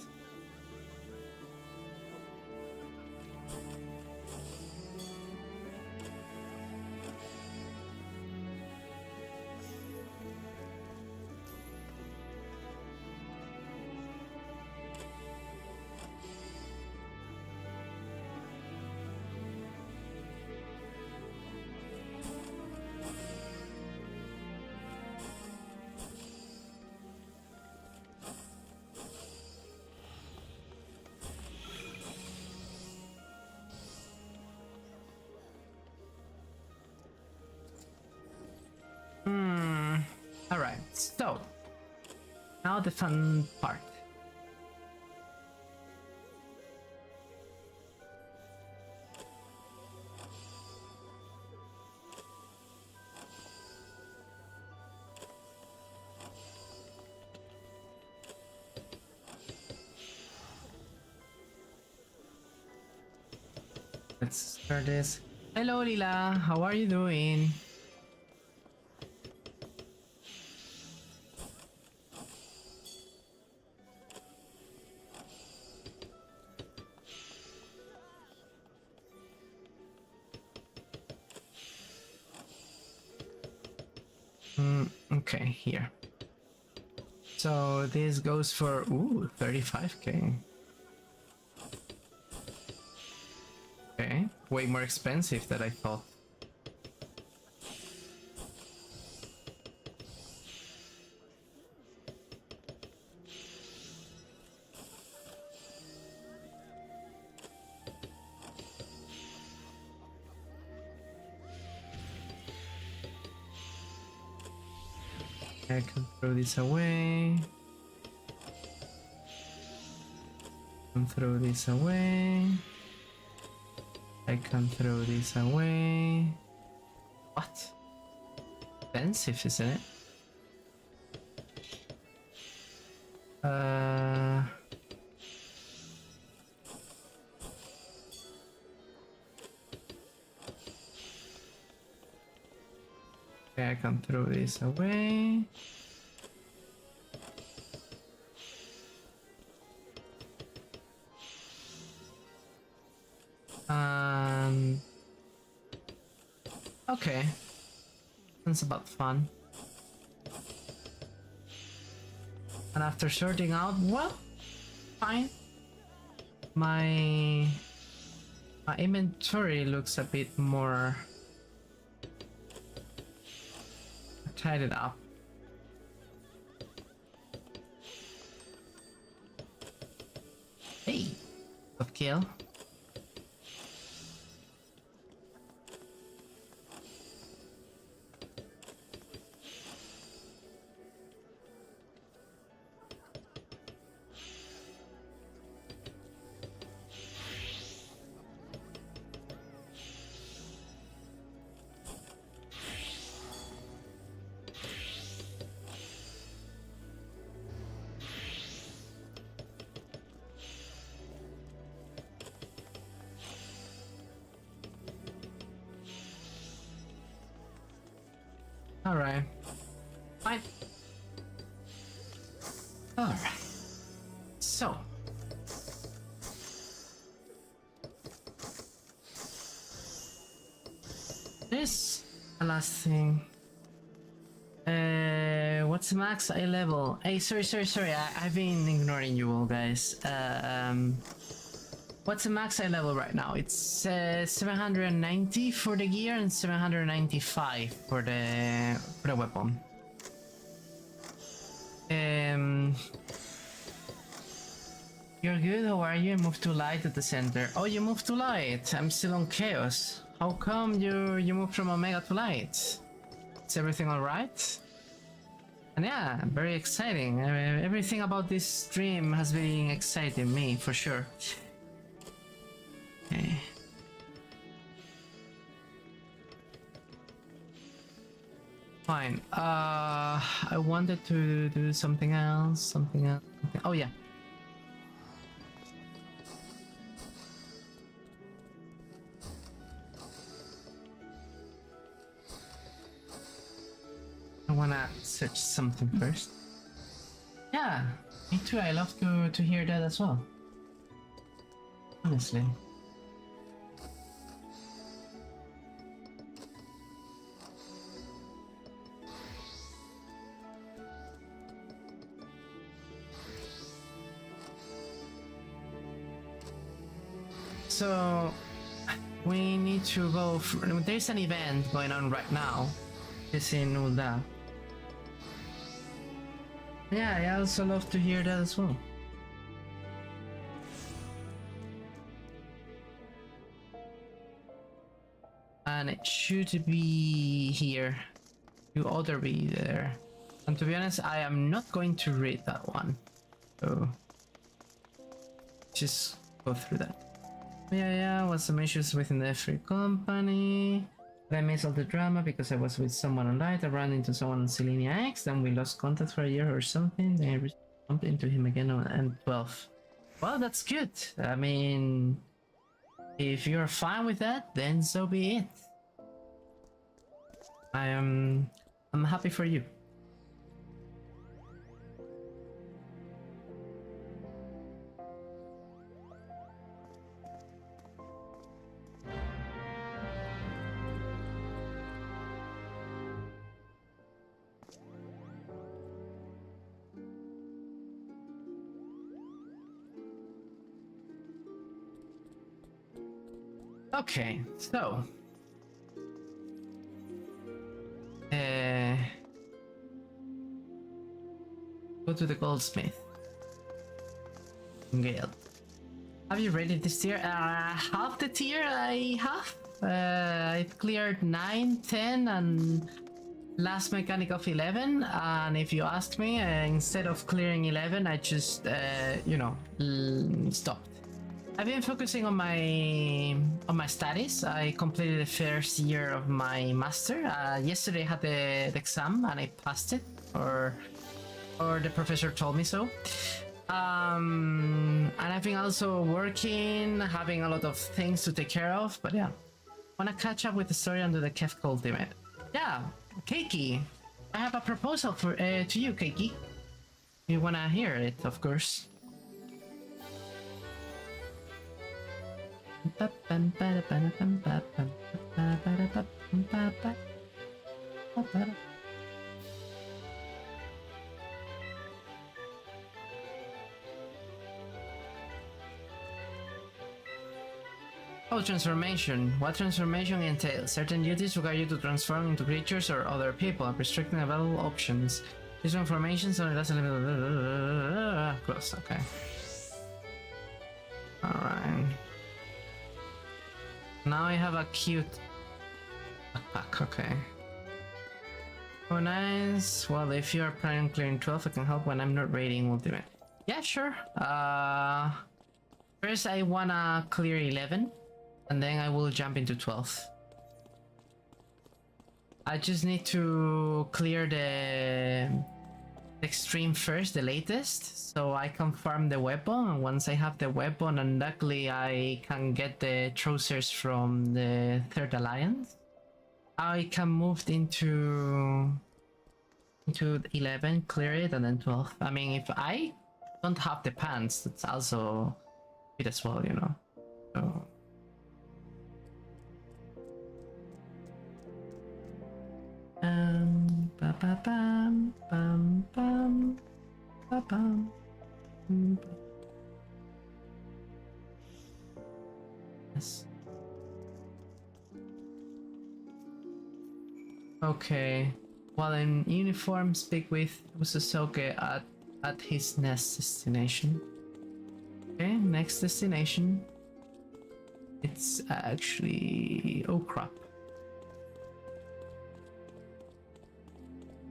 Alright, so now the fun part. Let's start this. Hello Lila, how are you doing? Okay, here. So this goes for 35k. Okay, way more expensive than I thought. I can throw this away. Can throw this away. I can throw this away. What? Expensive, isn't it? Okay, I can throw this away. Okay. That's about fun. And after sorting out, well, fine. My My inventory looks a bit more tidied up. Hey, good kill. Alright. Fine. Alright. So. This last thing. What's the max eye level? Hey, sorry. I've been ignoring you all, guys. What's the max eye level right now? It's 790 for the gear and 795 for the weapon. You're good. How are you? I moved to light at the center. Oh, you moved to light. I'm still on chaos. How come you moved from Omega to light? Is everything all right? And yeah, very exciting. Everything about this stream has been exciting me for sure. Okay. Fine. I wanted to do something else. Oh yeah. I wanna search something first. Yeah, me too. I love to hear that as well. Honestly. So we need to go. There's an event going on right now. It's in Ul'dah. Yeah, I also love to hear that as well. And it should be here. You ought to be there. And to be honest, I am not going to read that one. So just go through that. Yeah, was some issues within the free company. I missed all the drama because I was with someone on light. I ran into someone on Selenia X, then we lost contact for a year or something. Then I bumped into him again on N12. Well, that's good. I mean, if you're fine with that, then so be it. I'm happy for you. Okay, so go to the goldsmith. Gale. Have you rated this tier? Half the tier I have. I've cleared 9, 10, and last mechanic of 11. And if you ask me, instead of clearing 11, I just, stopped. I've been focusing on my studies. I completed the first year of my master. Yesterday I had the exam and I passed it, or the professor told me so. And I've been also working, having a lot of things to take care of. But yeah, wanna catch up with the story under the Kefka Ultimate. Yeah, Keiki, I have a proposal for to you, Keiki. You wanna hear it, of course. Oh, transformation. What transformation entails? Certain duties require you to transform into creatures or other people, restricting available options. These transformations only last a little... Close, okay. Alright. Now I have a cute backpack, okay. Oh, nice. Well, if you are planning on clearing 12, I can help when I'm not raiding ultimate. Yeah, sure. First I wanna clear 11, and then I will jump into 12. I just need to clear the extreme first, the latest, so I can farm the weapon, and once I have the weapon, and luckily I can get the trousers from the Third Alliance, I can move into 11, clear it, and then 12. I mean, if I don't have the pants, that's also it as well, you know. So ba ba bam bam bam ba bam. Yes. Okay. While in uniform, speak with Usasoke at his next destination. Okay, next destination. It's actually... oh crap.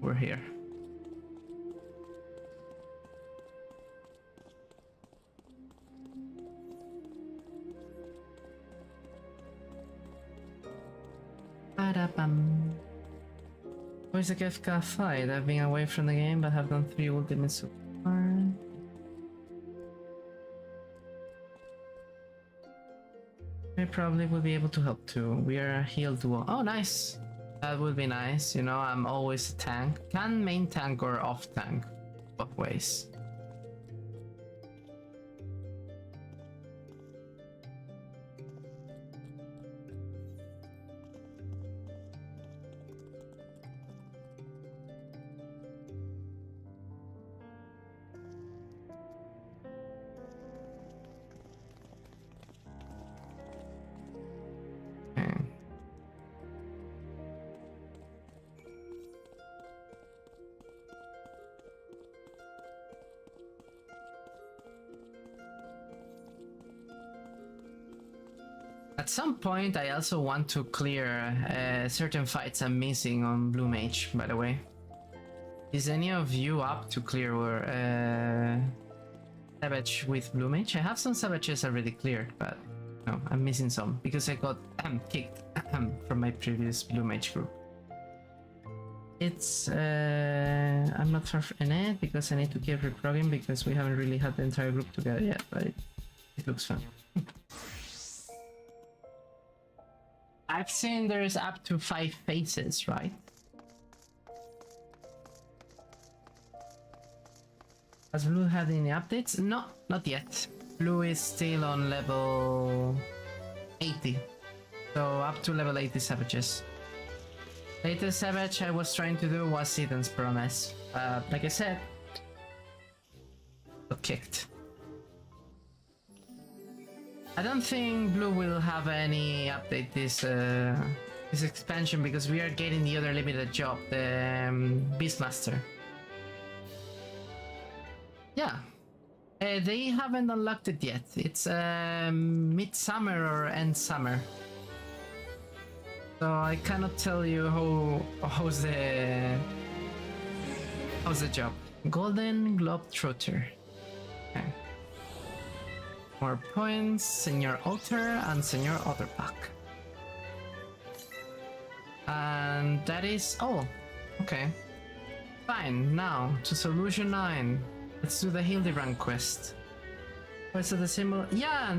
We're here. Ba-da-bum. Where's the Kefka fight? I've been away from the game but have done 3 ultimates so far. I probably will be able to help too. We are a heal duo. Oh, nice! That would be nice, you know, I'm always a tank. Can main tank or off tank, both ways. At some point, I also want to clear certain fights I'm missing on Blue Mage, by the way. Is any of you up to clear Savage with Blue Mage? I have some Savages already cleared, but no, I'm missing some because I got kicked from my previous Blue Mage group. It's... I'm not far from it because I need to keep reprogramming because we haven't really had the entire group together yet, but it looks fun. I've seen there's up to 5 phases, right? Has Blue had any updates? No, not yet. Blue is still on level 80. So up to level 80 Savages. Latest Savage I was trying to do was Eden's Promise. Like I said, got kicked. I don't think Blue will have any update this expansion because we are getting the other limited job, the Beastmaster. Yeah, they haven't unlocked it yet. It's midsummer or end summer, so I cannot tell you how's the job. Golden Globetrotter. Okay. More points, Senior Altar and Senior Otterpack. And that is all. Okay. Fine, now to Solution 9. Let's do the Hildebrand quest. What's the symbol? Yeah.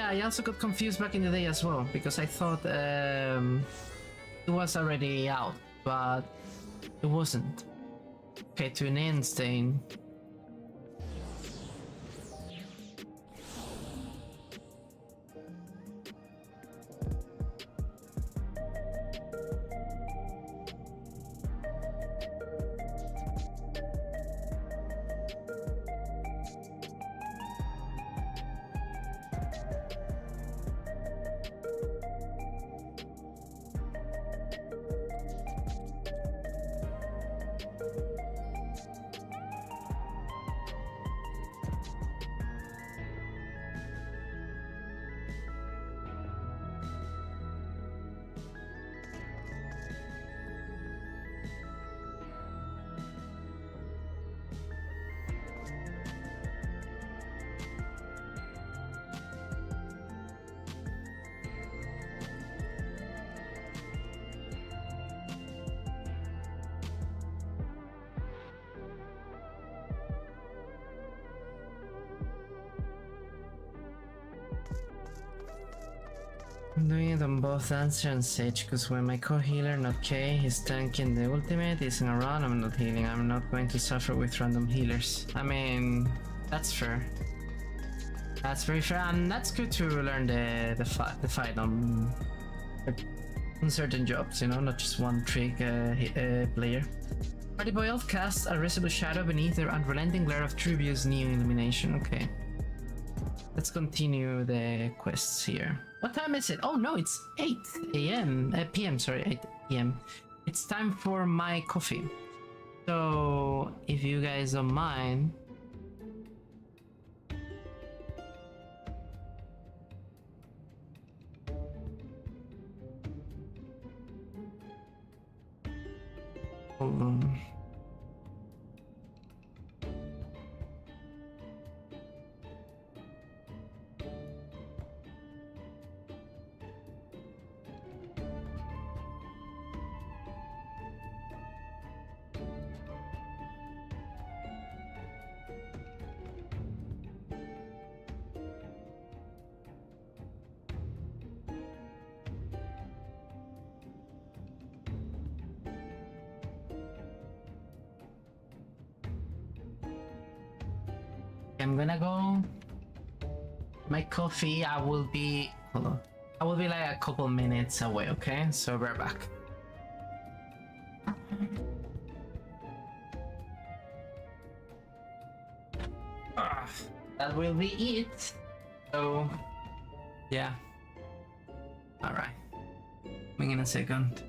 I also got confused back in the day as well because I thought it was already out, but it wasn't. Okay, to an stain. I'm doing it on both Dancer and Sage, because when my co-healer, not K, is tanking the ultimate, isn't around, I'm not healing. I'm not going to suffer with random healers. I mean, that's fair. That's very fair, and that's good to learn the fight on certain jobs, you know, not just one trick player. Party Boy Elf casts a Risible Shadow beneath the unrelenting glare of Trivia's Neo Illumination. Okay. Let's continue the quests here. What time is it? Oh no, it's 8 a.m. PM, sorry, 8 p.m. It's time for my coffee. So, if you guys don't mind... Hold on. I'm gonna go. My coffee, I will be. Hold on. I will be like a couple minutes away, okay? So we're back. That will be it. So, yeah. Alright. Coming in a second.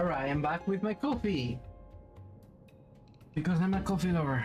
Alright, I'm back with my coffee. Because I'm a coffee lover.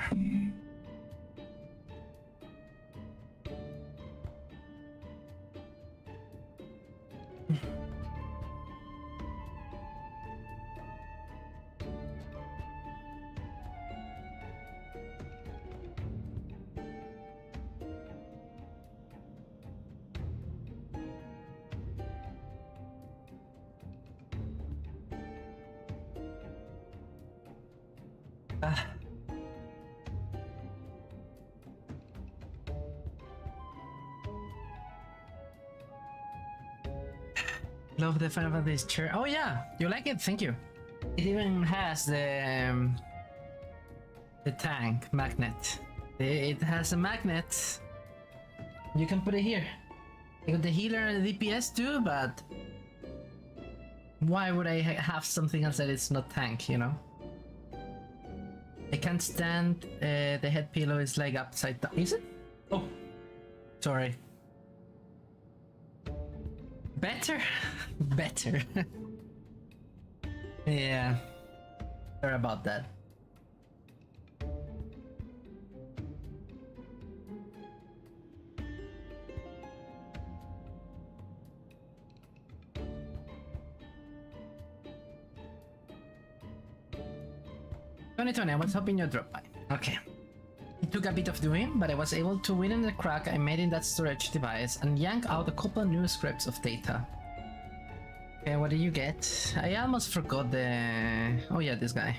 Love the Final Fantasy chair. Oh yeah, you like it? Thank you. It even has the tank magnet. It has a magnet. You can put it here. You got the healer and the DPS too, but why would I have something else that is not tank? You know. I can't stand the head pillow is like upside down. Is it? Oh, sorry. Better? Better. Yeah. Sorry about that. I was hoping you'd drop by. Okay. It took a bit of doing, but I was able to win in the crack I made in that storage device and yank out a couple of new scripts of data. Okay, what do you get? I almost forgot the... Oh yeah, this guy.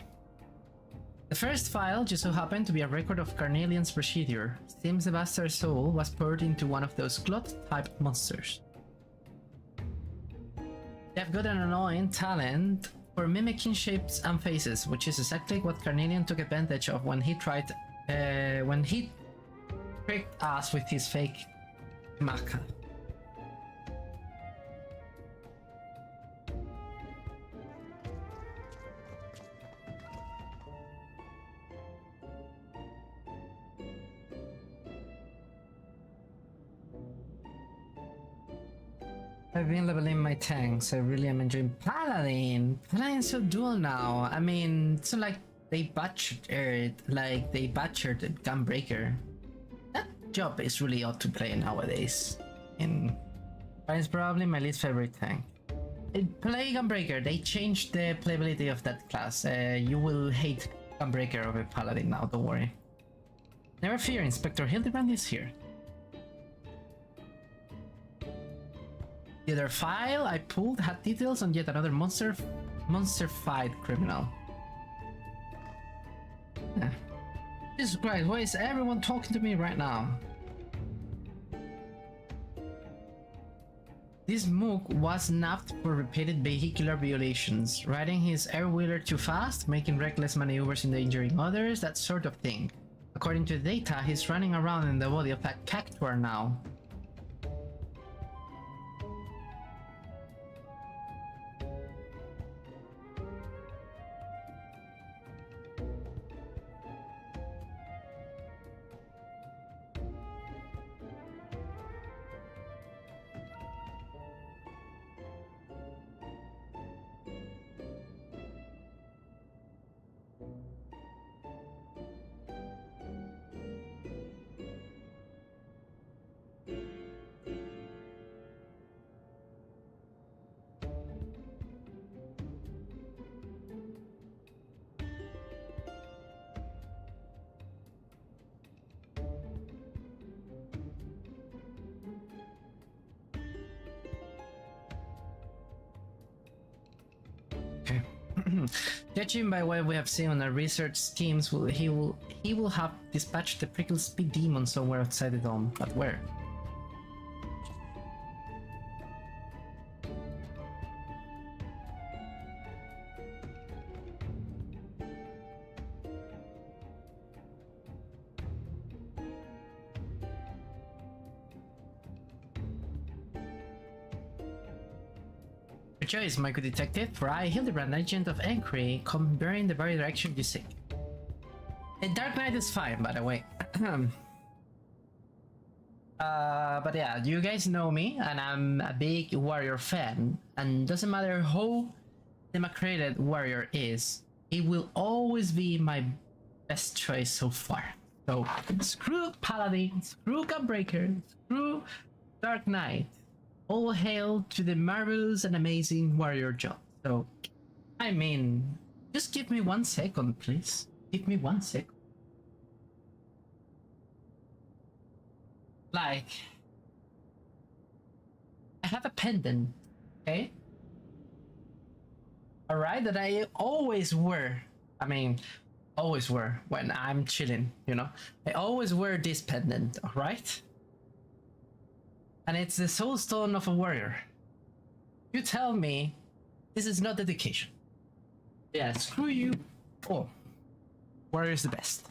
The first file just so happened to be a record of Carnelian's procedure. Seems the bastard's soul was poured into one of those Glot-type monsters. They've got an annoying talent for mimicking shapes and faces, which is exactly what Carnelian took advantage of when he tricked us with his fake Maka. I've been leveling my tanks. I really am enjoying Paladin. Paladin's so dual now. I mean, it's not like they butchered it, like they butchered Gunbreaker. That job is really odd to play nowadays. Paladin's probably my least favorite tank. Play Gunbreaker. They changed the playability of that class. You will hate Gunbreaker over Paladin now. Don't worry. Never fear. Inspector Hildebrand is here. The other file I pulled had details on yet another monster-fied criminal. Yeah. Jesus Christ, why is everyone talking to me right now? This Mook was nabbed for repeated vehicular violations, riding his air-wheeler too fast, making reckless maneuvers and endangering others, that sort of thing. According to the data, he's running around in the body of a cactuar now. Judging by what we have seen on our research schemes, he will have dispatched the prickle speed demon somewhere outside the dome. But where? Choice, my good detective, for I, Hildebrand, agent of Enquiry, come bearing the very direction you seek. A Dark Knight is fine, by the way. But yeah, you guys know me, and I'm a big Warrior fan, and doesn't matter how democrated warrior is, it will always be my best choice so far. So screw Paladin, screw Gunbreaker, screw Dark Knight. All hail to the marvelous and amazing warrior John. So, I mean, just give me 1 second, please. Give me 1 second. Like, I have a pendant, okay? Alright, that I always wear. I mean, always wear when I'm chilling, you know? I always wear this pendant, alright? And it's the soul stone of a warrior. You tell me this is not dedication. Yeah, screw you. Oh, warrior is the best.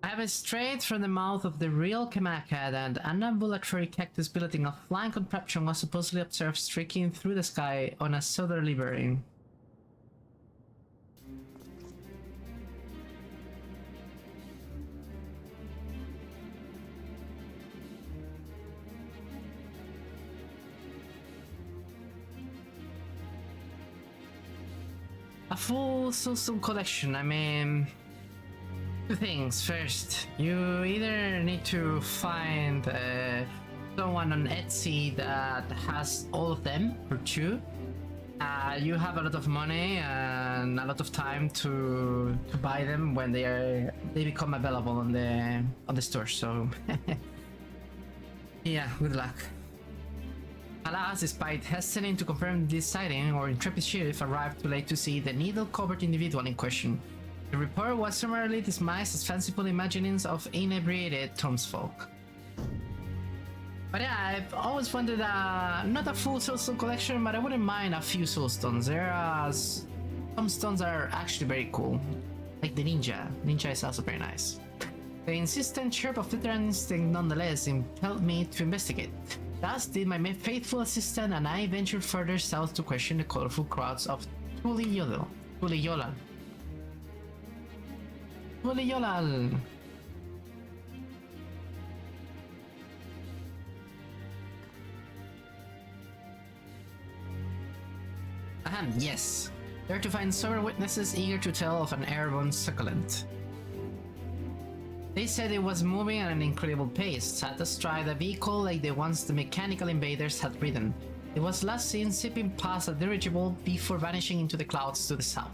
I have it straight from the mouth of the real Kamaka that an ambulatory cactus building a flying contraption was supposedly observed streaking through the sky on a southerly bearing. A full Soulstone collection, I mean... Two things. First, you either need to find someone on Etsy that has all of them, or two. You have a lot of money and a lot of time to buy them when they become available on the store. So, yeah, good luck. Alas, despite hastening to confirm this sighting, our intrepid sheriff arrived too late to see the needle-covered individual in question. The report was summarily dismissed as fanciful imaginings of inebriated townsfolk. But yeah, I've always wanted not a full soulstone collection, but I wouldn't mind a few soulstones. Some stones are actually very cool, like the ninja. Ninja is also very nice. The insistent chirp of veteran instinct nonetheless impelled me to investigate. Thus did my faithful assistant and I ventured further south to question the colorful crowds of Tuliyola. Yes. There to find several witnesses eager to tell of an airborne succulent. They said it was moving at an incredible pace, sat astride a vehicle like the ones the mechanical invaders had ridden. It was last seen zipping past a dirigible before vanishing into the clouds to the south.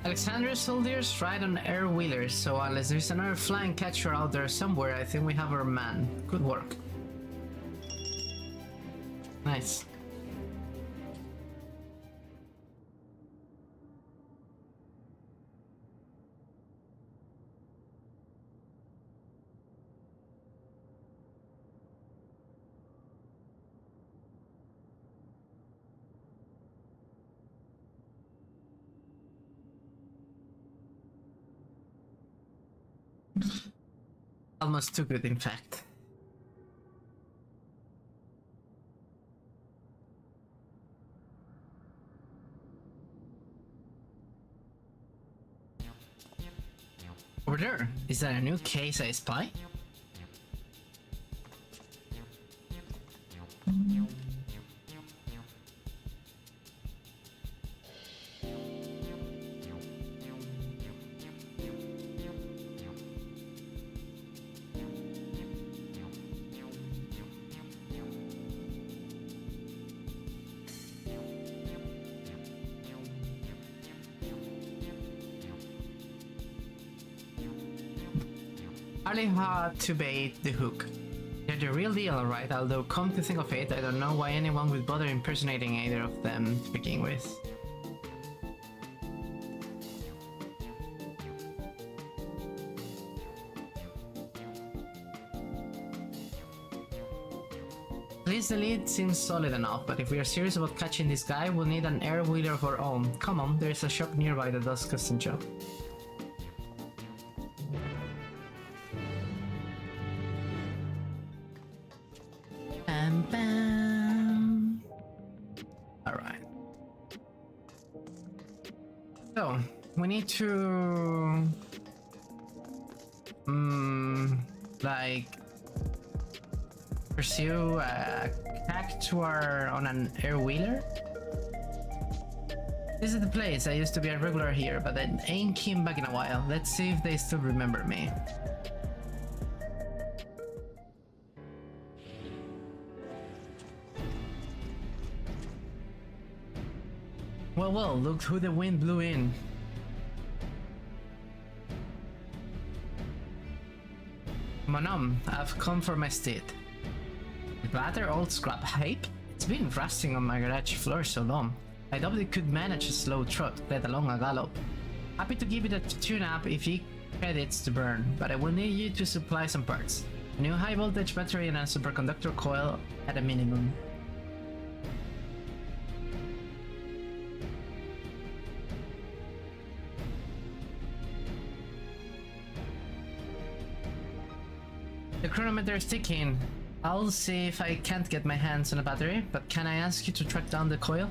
Alexander's soldiers ride on air wheelers, so unless there's another flying catcher out there somewhere, I think we have our man. Good work. Nice. Almost too good, in fact. Over there, is that a new case I spy? Hardly hard to bait the hook. They're the real deal, alright, although come to think of it, I don't know why anyone would bother impersonating either of them to begin with. least the lead seems solid enough, but if we are serious about catching this guy, we'll need an air wheeler of our own. Come on, there's a shop nearby that does custom job. Bam bam. Alright. So, we need to... like... pursue a cactuar on an air wheeler? This is the place. I used to be a regular here, but I ain't came back in a while. Let's see if they still remember me. Well, look who the wind blew in. Manom, I've come for my steed. Rather old scrap hype? It's been rusting on my garage floor so long. I doubt it could manage a slow trot, let alone a gallop. Happy to give it a tune-up if you credits to burn, but I will need you to supply some parts. A new high voltage battery and a superconductor coil at a minimum. The chronometer is ticking. I'll see if I can't get my hands on a battery, but can I ask you to track down the coil?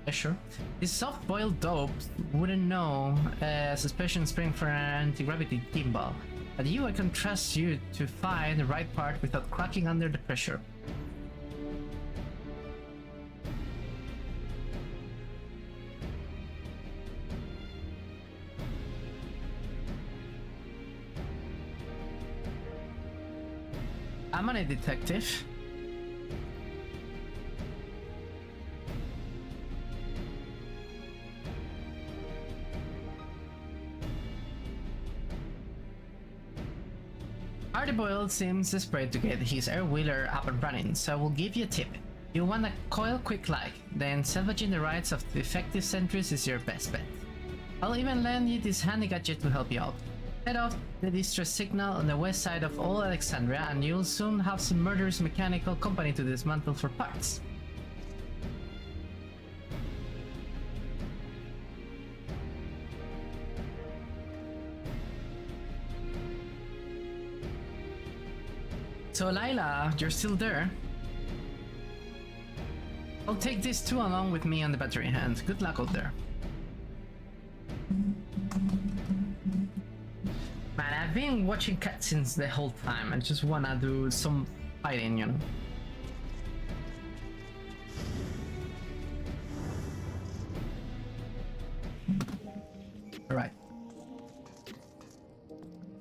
Yeah, sure. This soft-boiled dope wouldn't know a suspension spring for an anti-gravity gimbal, but I can trust you to find the right part without cracking under the pressure. I'm a detective. Hardy Boyle seems desperate to get his air wheeler up and running, so I will give you a tip. You want a coil quick like, then salvaging the rides of the effective sentries is your best bet. I'll even lend you this handy gadget to help you out. Head off the distress signal on the west side of Old Alexandria and you'll soon have some murderous mechanical company to dismantle for parts. So Lila, you're still there? I'll take these two along with me on the battery hand. Good luck out there. Man, I've been watching cutscenes the whole time. I just wanna do some fighting, you know. Alright.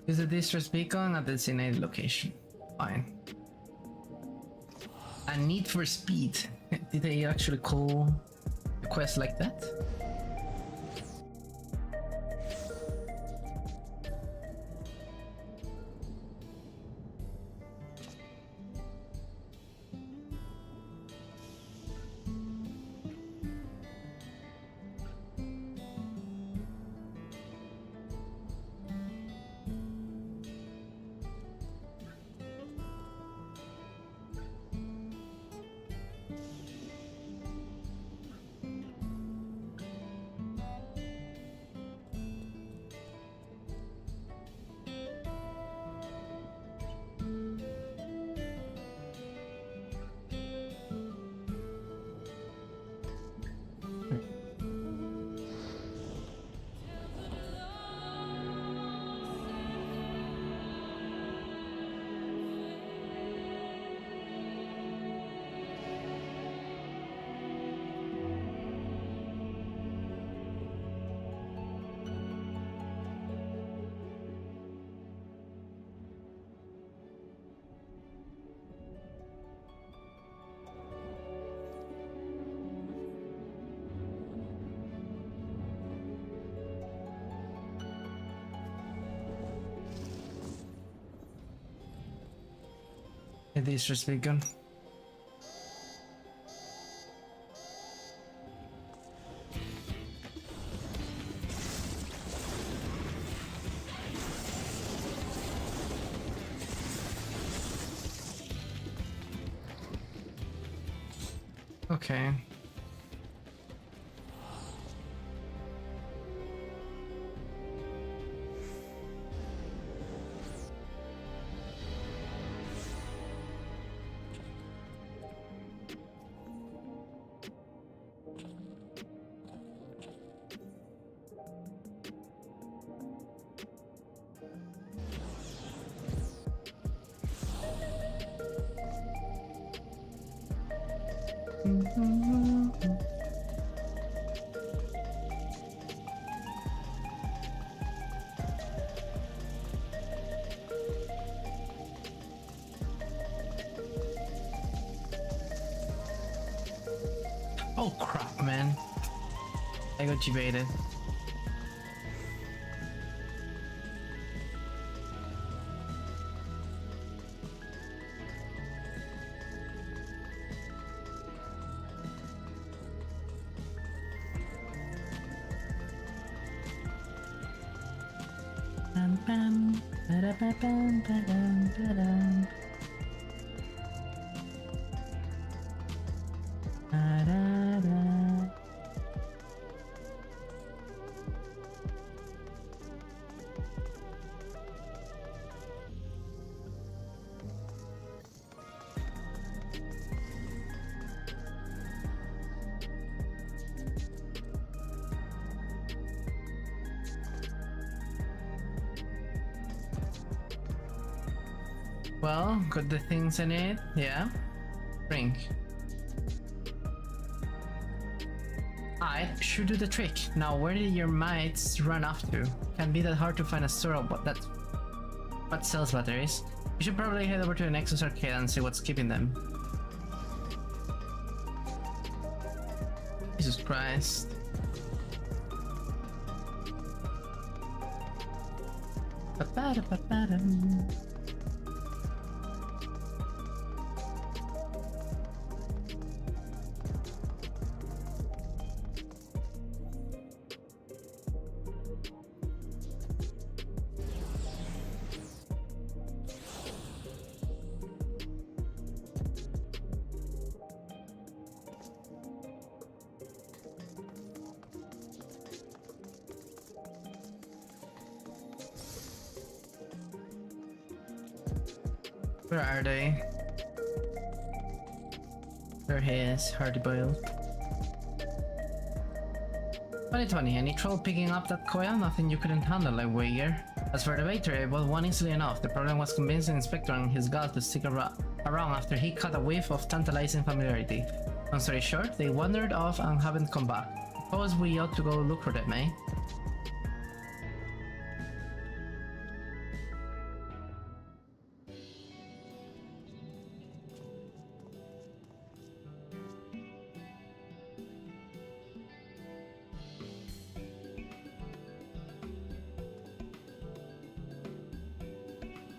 Use the distress beacon at the designated location. Fine. A need for speed. Did they actually call the quest like that? This just begun. Okay. Oh crap, man. I got baited. Bam, bam, ba-da-ba-bam, ba-dam, ba-dam. Da-da-da. Well, got the things I need, yeah. Drink. I should do the trick. Now, where did your mates run off to? Can't be that hard to find a store but that what sells batteries. You should probably head over to the Nexus Arcade and see what's keeping them. Jesus Christ. Ba-ba-da-ba-ba-dum. Where are they? There he is, Hardy Boiled. 2020, any trouble picking up that coil? Nothing you couldn't handle, like Wager. As for the battery, I bought one easily enough. The problem was convincing Inspector and his gal to stick around after he caught a whiff of tantalizing familiarity. Long story short, they wandered off and haven't come back. Suppose we ought to go look for them, eh?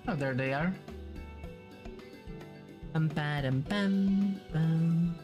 Oh, there they are. Bam, bam, bam, bam.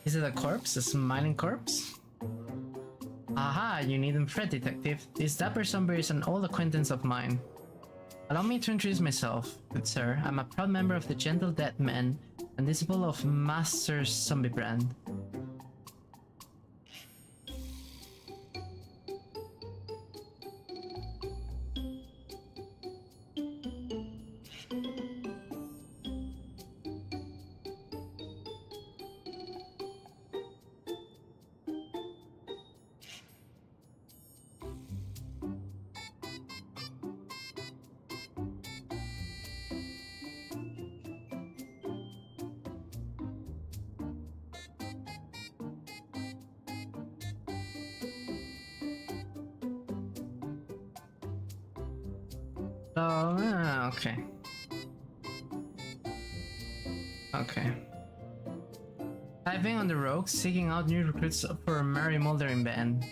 Is it a corpse? A smiling corpse? Aha, you need a threat detective. This dapper zombie is an old acquaintance of mine. Allow me to introduce myself, good sir. I'm a proud member of the Gentle Dead Men and disciple of Master Zombiebrand. Oh, okay. Okay. Diving on the rogues, seeking out new recruits for a merry moldering band.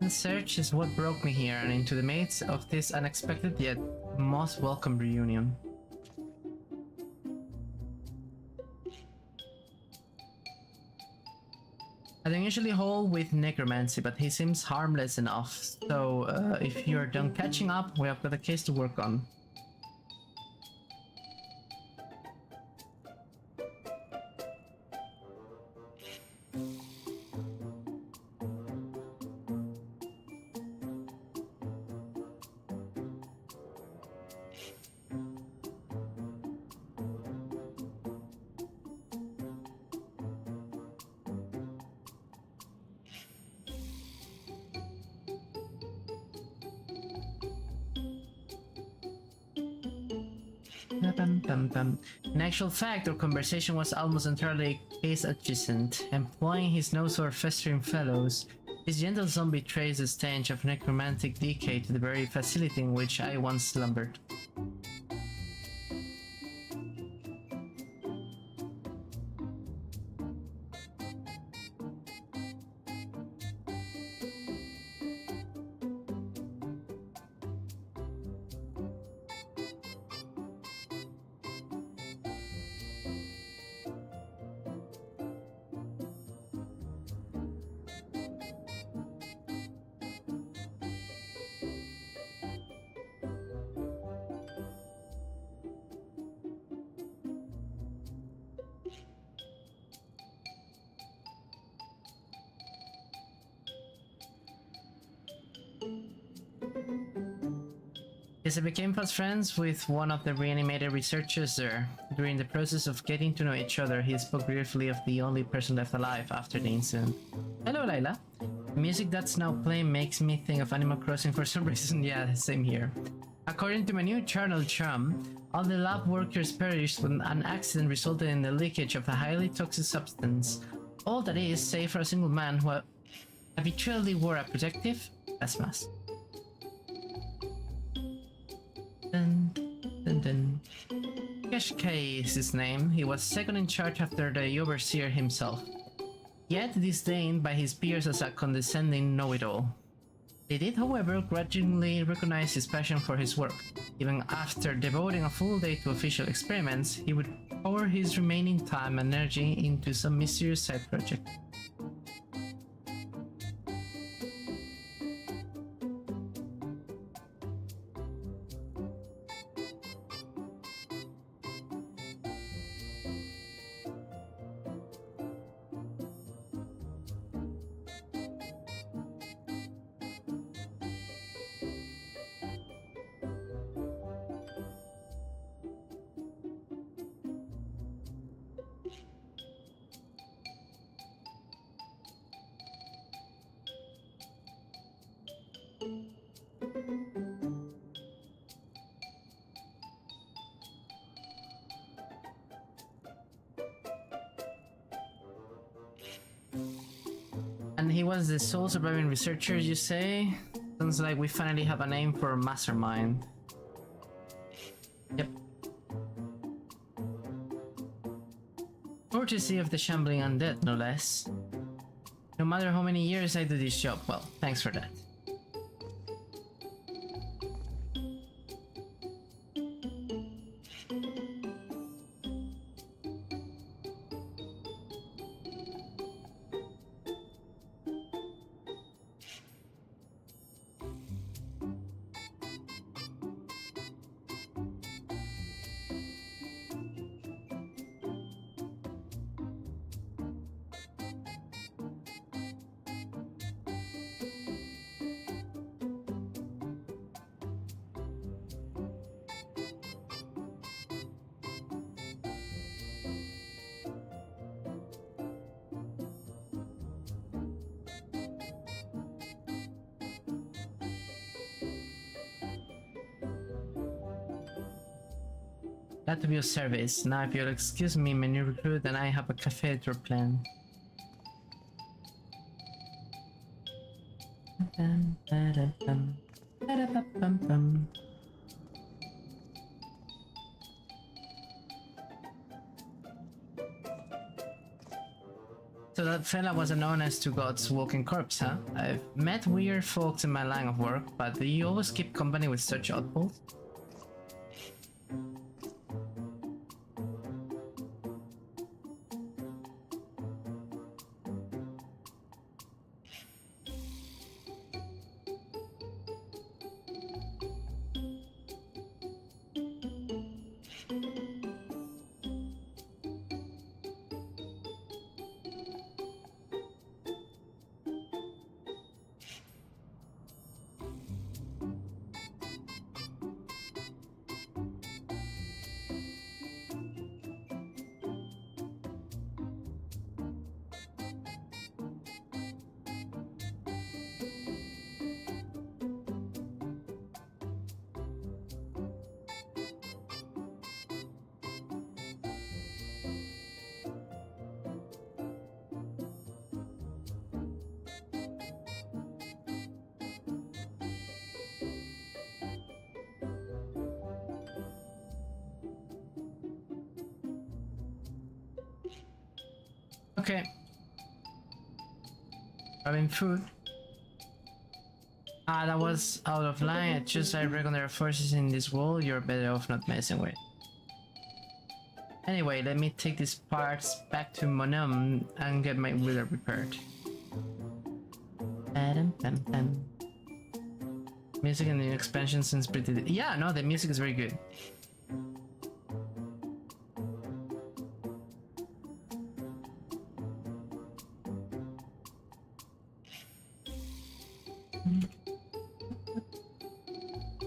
The search is what broke me here and into the midst of this unexpected yet most welcome reunion. I don't usually hold with necromancy, but he seems harmless enough, so if you're done catching up, we have got a case to work on. In actual fact, our conversation was almost entirely case adjacent. Employing his nose for festering fellows, this gentle zombie traced the stench of necromantic decay to the very facility in which I once slumbered. Yes, I became fast friends with one of the reanimated researchers there. During the process of getting to know each other, he spoke briefly of the only person left alive after the incident. Hello, Layla. The music that's now playing makes me think of Animal Crossing for some reason. Yeah, same here. According to my new charnel chum, all the lab workers perished when an accident resulted in the leakage of a highly toxic substance. All that is, save for a single man who habitually wore a protective gas mask. Dun, dun, dun. Keshkei is his name. He was second in charge after the overseer himself, yet disdained by his peers as a condescending know-it-all. They did, however, grudgingly recognize his passion for his work. Even after devoting a full day to official experiments, he would pour his remaining time and energy into some mysterious side project. And he was the sole surviving researcher, you say? Sounds like we finally have a name for a mastermind. Yep. Courtesy of the shambling undead, no less. No matter how many years I do this job, well, thanks for that. Glad to be of service. Now if you'll excuse me, my new recruit and I have a cafe tour plan. thought Fela was known as to God's walking corpse, huh? I've met weird folks in my line of work, but do you always keep company with such oddballs? Okay. Having food. Ah, that was out of line. I just I reckon there are forces in this world you're better off not messing with. Anyway, let me take these parts back to Monum and get my wheeler repaired. Music and the expansion seems pretty... Yeah, no, the music is very good.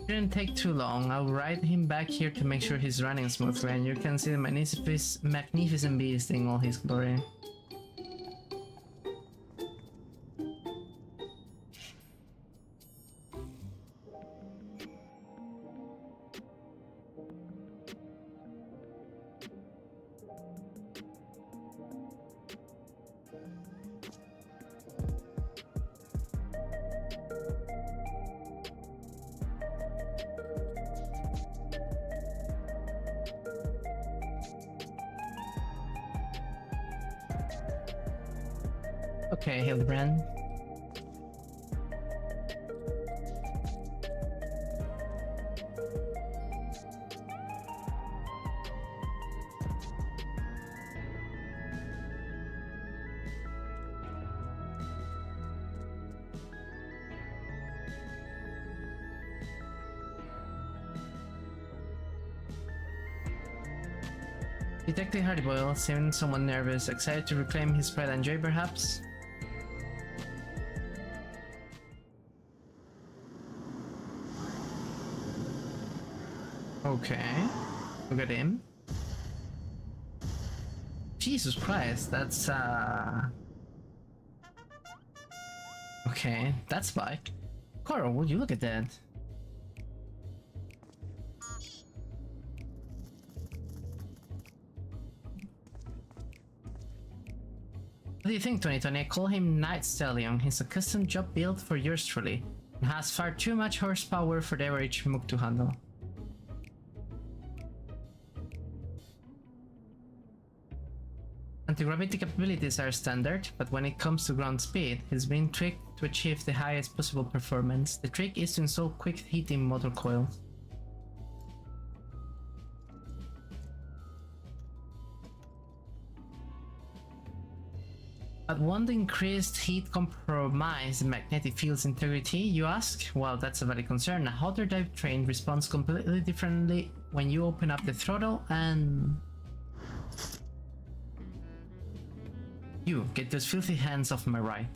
Shouldn't take too long. I'll ride him back here to make sure he's running smoothly, and you can see the magnificent beast in all his glory. Okay, Hildebrand. Detective Hardyboyle, seeming somewhat nervous, excited to reclaim his pride and joy perhaps? Okay, look at him. Jesus Christ, that's okay, that's Spike. Coral, would you look at that? What do you think, 2020? I call him Night Stallion. He's a custom job built for yours truly, and has far too much horsepower for the average Mook to handle. Anti-gravity capabilities are standard, but when it comes to ground speed, he's been tweaked to achieve the highest possible performance. The trick is to install quick heating motor coils. But won't the increased heat compromise the magnetic field's integrity, you ask? Well, that's a valid concern. A hotter dive train responds completely differently when you open up the throttle and... You, get those filthy hands off my right.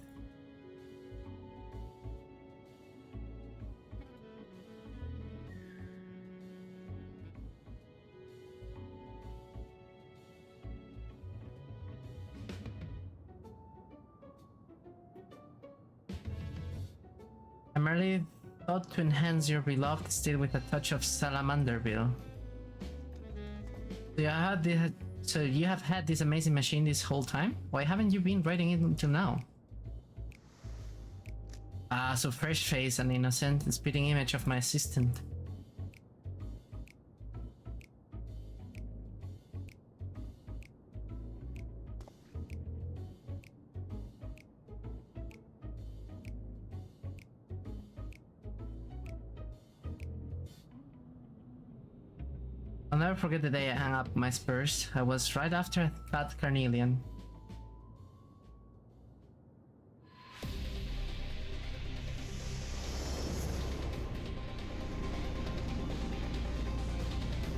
I merely thought to enhance your beloved state with a touch of Salamanderville. So you have had this amazing machine this whole time? Why haven't you been riding it until now? Ah, so fresh face and innocent and spitting image of my assistant. I'll never forget the day I hung up my spurs. I was right after I fought Carnelian.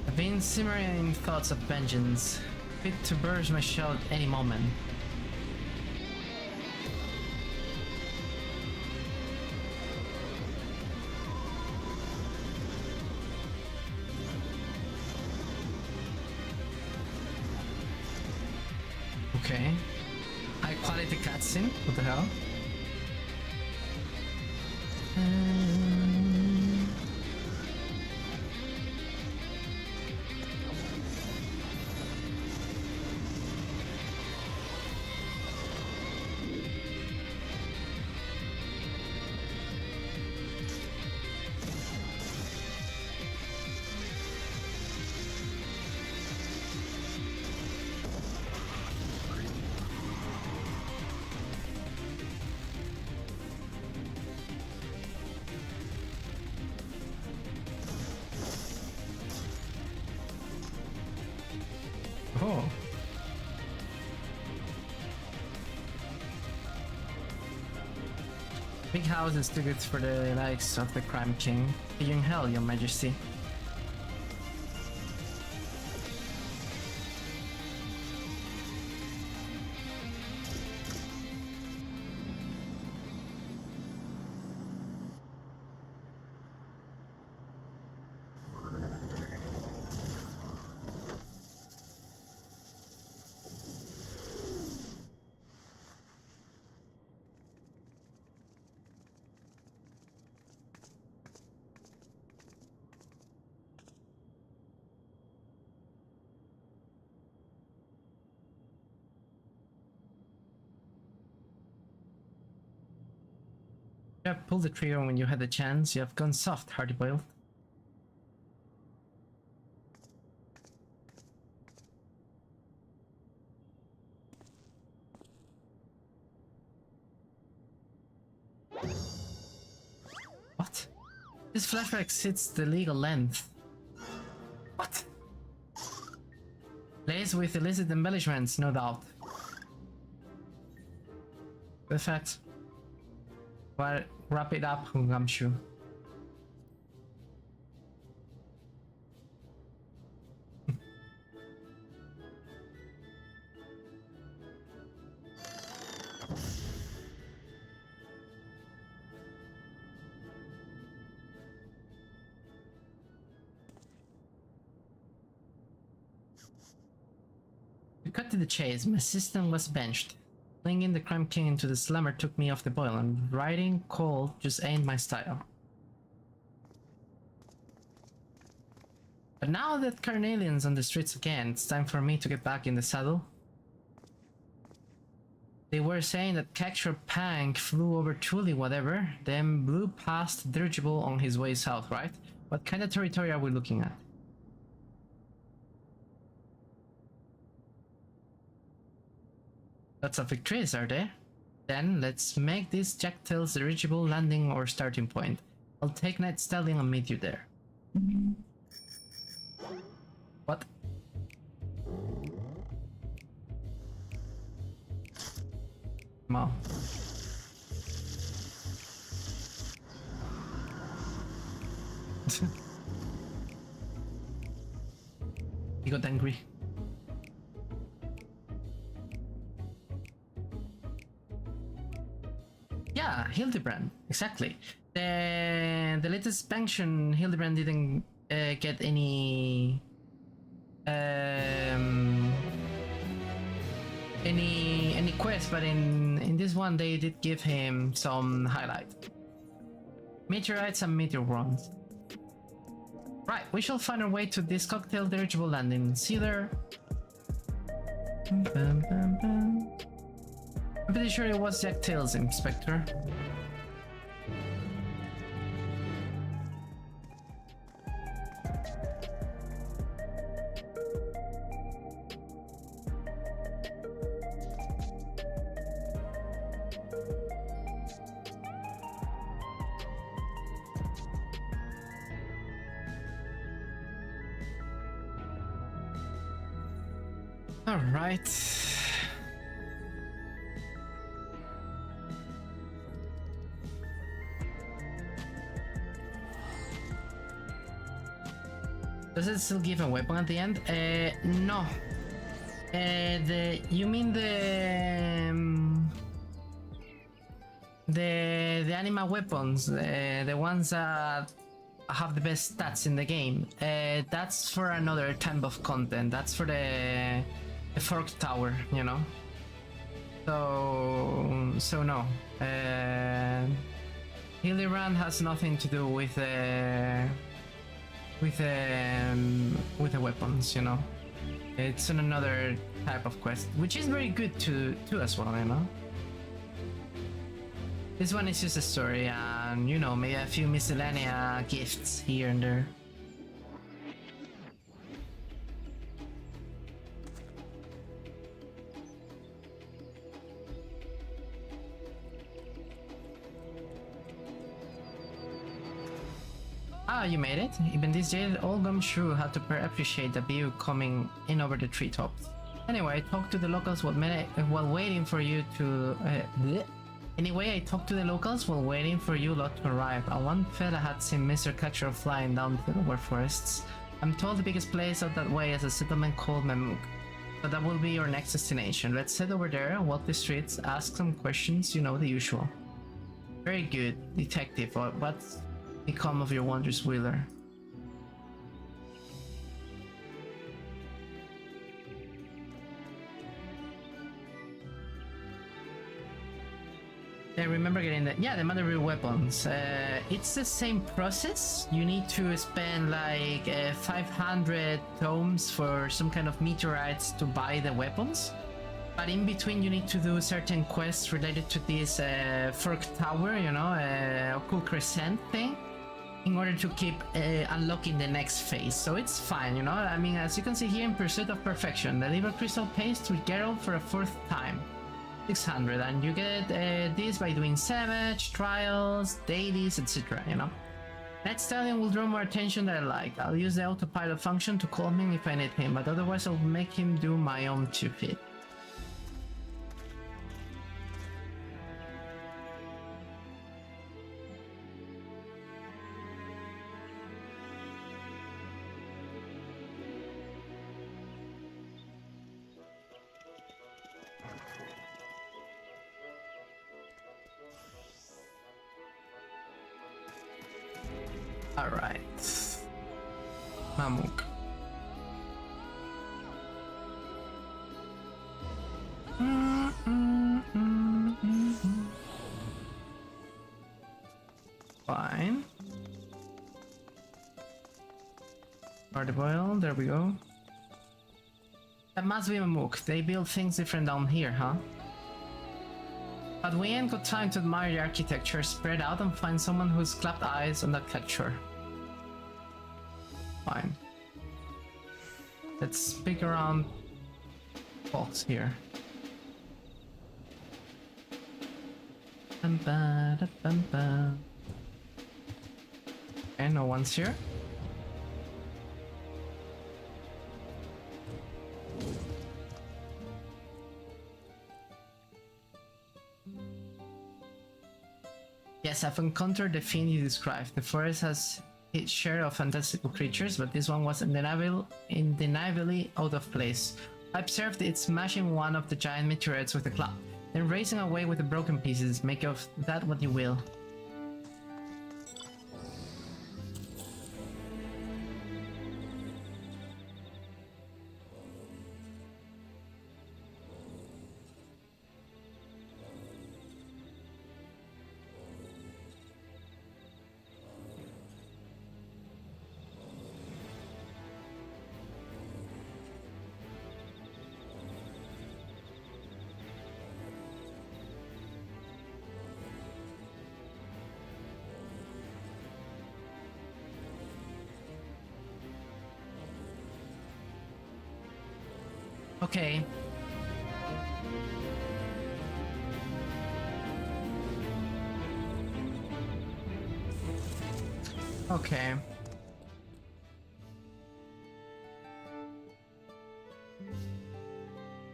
I've been simmering in thoughts of vengeance, fit to burst my shell at any moment. Okay. High quality cutscene? What the hell? Oh. Big house is too good for the likes of the Crime King. Be in hell, your majesty. You have pulled the trigger when you had the chance. You have gone soft, Hardy Boiled. What? This flashback exceeds the legal length. What? Laced with illicit embellishments, no doubt. Perfect. Well, wrap it up, Gumshoe. To cut to the chase, my system was benched. Flinging the Crime King into the slammer took me off the boil, and riding cold just ain't my style. But now that Carnelian's on the streets again, it's time for me to get back in the saddle. They were saying that Cacture Pank flew over Thule whatever, then blew past Dirigible on his way south, right? What kind of territory are we looking at? Lots of victories, are there? Then let's make this Jacktail's Dirigible landing or starting point. I'll take Night Stallion and meet you there. What? Wow. He got angry. Yeah, Hildebrand, exactly. The latest expansion, Hildebrand didn't get any quest, but in this one they did give him some highlight. Meteorites and meteor worms. Right, we shall find our way to this cocktail dirigible landing. See you there. Bum, bum, bum. I'm pretty sure it was Jacktails, Inspector. All right. Does it still give a weapon at the end? No. You mean the animal weapons, the ones that have the best stats in the game? That's for another type of content. That's for the Fork Tower, you know. So no. Hildebrand has nothing to do with the weapons, you know. It's on another type of quest, which is very good too as well, you know. This one is just a story and, you know, maybe a few miscellaneous gifts here and there. Ah, you made it. Even this jaded old gumshoe had to appreciate the view coming in over the treetops. Anyway, I talked to the locals while waiting for you to... Anyway, I talked to the locals while waiting for you lot to arrive. And one fella had seen Mr. Catcher flying down the lower forests. I'm told the biggest place out that way is a settlement called Mamuk. So that will be your next destination. Let's head over there, walk the streets, ask some questions, you know, the usual. Very good, detective. What's become of your wondrous wheeler? I remember getting the Motherreal weapons. It's the same process. You need to spend like 500 tomes for some kind of meteorites to buy the weapons. But in between you need to do certain quests related to this Fork Tower, you know, Occult Crescent thing, in order to keep unlocking the next phase. So it's fine, you know. I mean, as you can see here, in Pursuit of Perfection, deliver Crystal Paste to Geralt for a 4th time. 600, and you get this by doing Savage, Trials, Dailies, etc., you know. That stallion will draw more attention than I like. I'll use the autopilot function to call him if I need him, but otherwise I'll make him do my own 2-fit. Alright. Mamuk. Fine. Party boil, there we go. That must be Mamuk. They build things different down here, huh? But we ain't got time to admire the architecture. Spread out and find someone who's clapped eyes on that catcher. Fine. Let's pick around box here. Okay, no one's here. Yes, I've encountered the fiend you described. The forest has its share of fantastical creatures, but this one was undeniably out of place. I observed it smashing one of the giant meteorites with a club, then racing away with the broken pieces. Make of that what you will. Okay. Okay.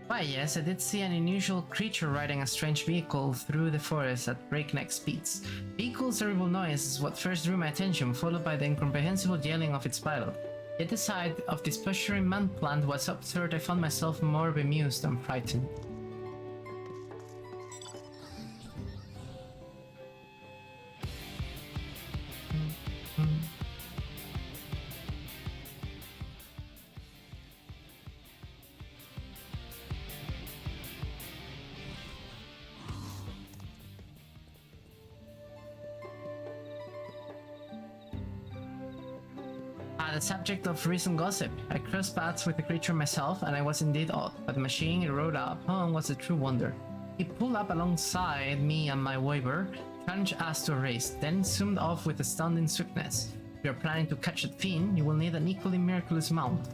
Why, yes, I did see an unusual creature riding a strange vehicle through the forest at breakneck speeds. The vehicle's terrible noise is what first drew my attention, followed by the incomprehensible yelling of its pilot. Yet the sight of this posturing man plant was so absurd I found myself more bemused than frightened. The subject of recent gossip. I crossed paths with the creature myself, and I was indeed awed, but the machine it rode upon was a true wonder. He pulled up alongside me and my waver, challenged us to a race, then zoomed off with astounding swiftness. If you're planning to catch that fiend, you will need an equally miraculous mount.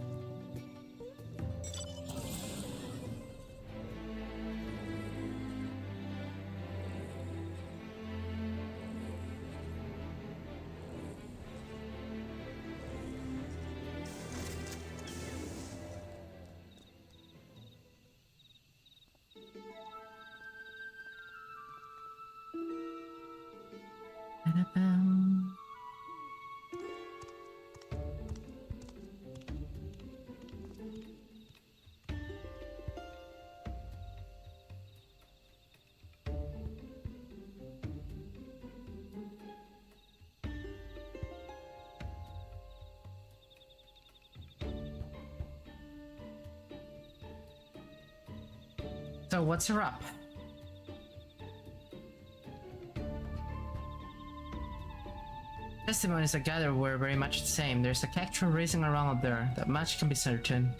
So what's a wrap? Testimonies I gathered were very much the same. There's a cactuar racing around up there, that much can be certain.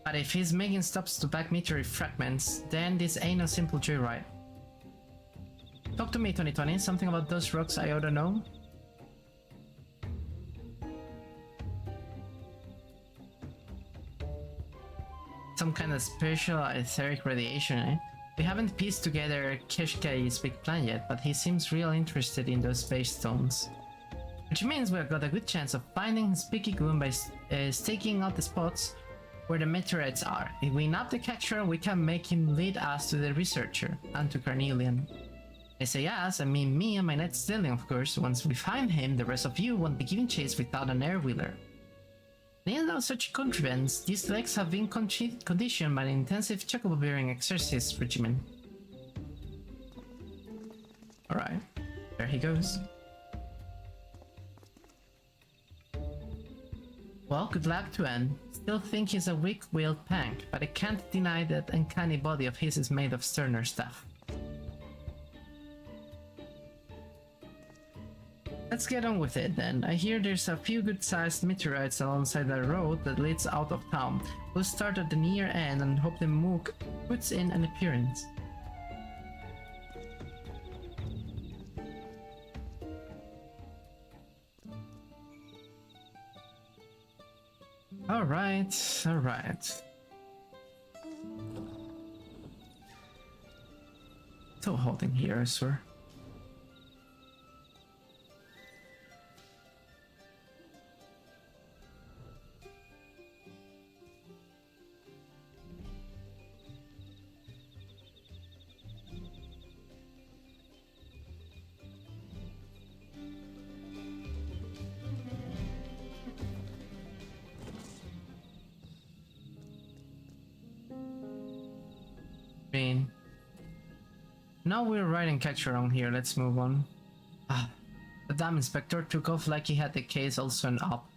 But if he's making stops to bag meteorite fragments, then this ain't no simple joyride. Talk to me, 2020, something about those rocks I ought to know? Some kind of special etheric radiation, eh? We haven't pieced together Keshkai's big plan yet, but he seems real interested in those space stones. Which means we've got a good chance of finding his picky goon by staking out the spots where the meteorites are. If we nab the catcher, we can make him lead us to the researcher, and to Carnelian. I say us, I mean me and my net stealing, of course. Once we find him, the rest of you won't be giving chase without an air-wheeler. In no such contrivance, these legs have been conditioned by an intensive chocobo-bearing exercise regimen. Alright, there he goes. Well, good luck to Anne. Still think he's a weak-willed pank, but I can't deny that uncanny body of his is made of sterner stuff. Let's get on with it then. I hear there's a few good-sized meteorites alongside the road that leads out of town. We'll start at the near end and hope the Mook puts in an appearance. Alright. So holding here, sir. Now we're riding catch around here, let's move on. The damn inspector took off like he had the case all sewn up.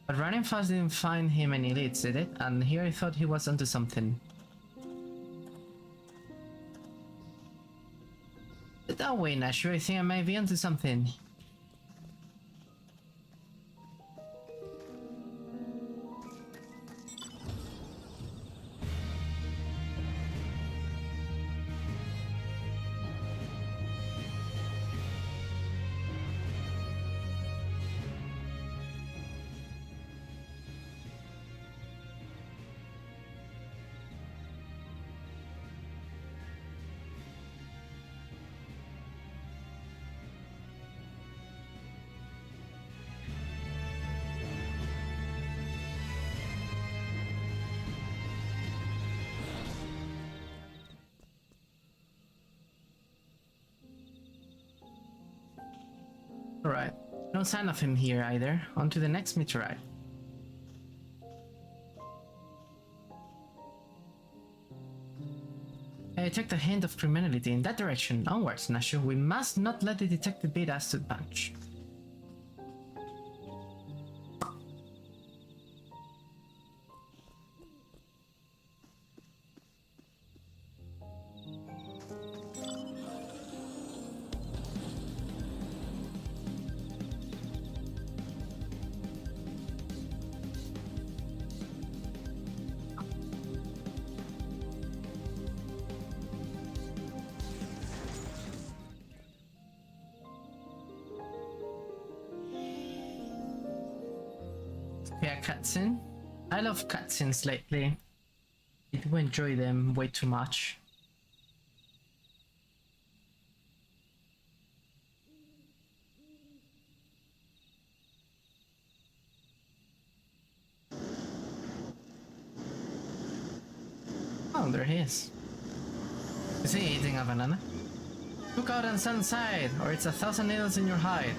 But running fast didn't find him any leads, did it? And here I thought he was onto something. That way, Nashu, I think I might be onto something. Alright. No sign of him here either. On to the next meteorite. I took the hint of criminality in that direction. Onwards, Nashu. We must not let the detective beat us to the punch. Yeah, cutscene. I love cutscenes lately. I do enjoy them way too much. Oh, there he is. Is he eating a banana? Look out and stand aside, or it's 1,000 needles in your hide.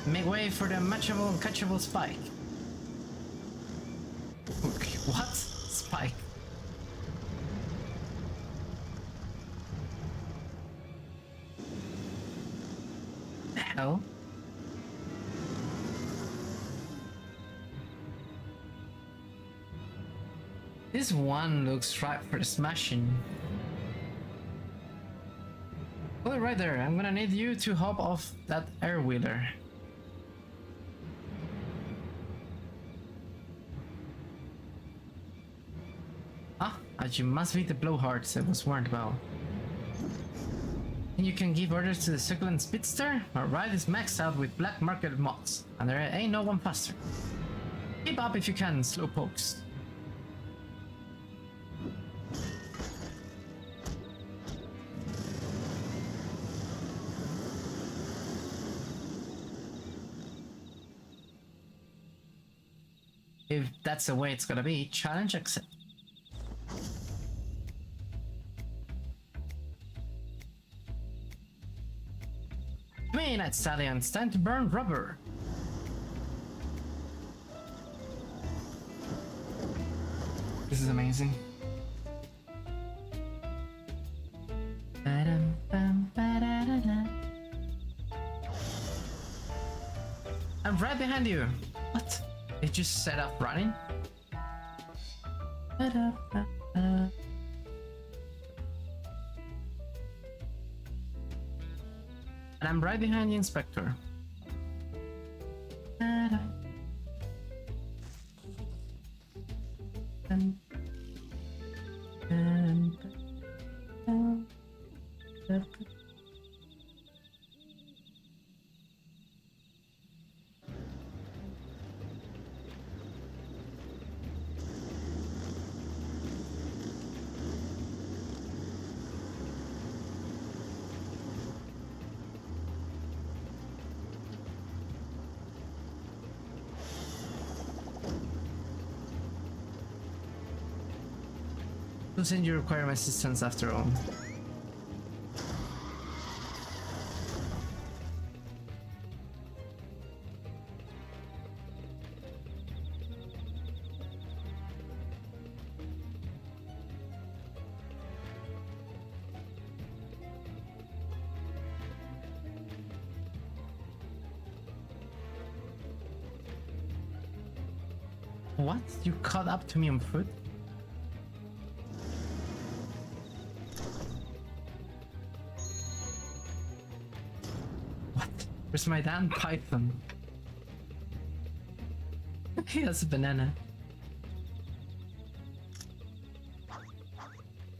Make way for the matchable and catchable Spike. What? Spike? The hell? This one looks ripe for smashing. Hold it right there. I'm gonna need you to hop off that air wheeler. You must be the blowhards I was warned about. And you can give orders to the succulent speedster? Our ride is maxed out with black market mods, and there ain't no one faster. Keep up if you can, slowpokes. If that's the way it's gonna be, challenge accepted. Midnight Stallion, it's time to burn rubber. This is amazing. I'm right behind you. What? They just set up running? And I'm right behind the inspector. Susan, you require my assistance after all. What? You caught up to me on foot? Where's my damn python? He has a banana.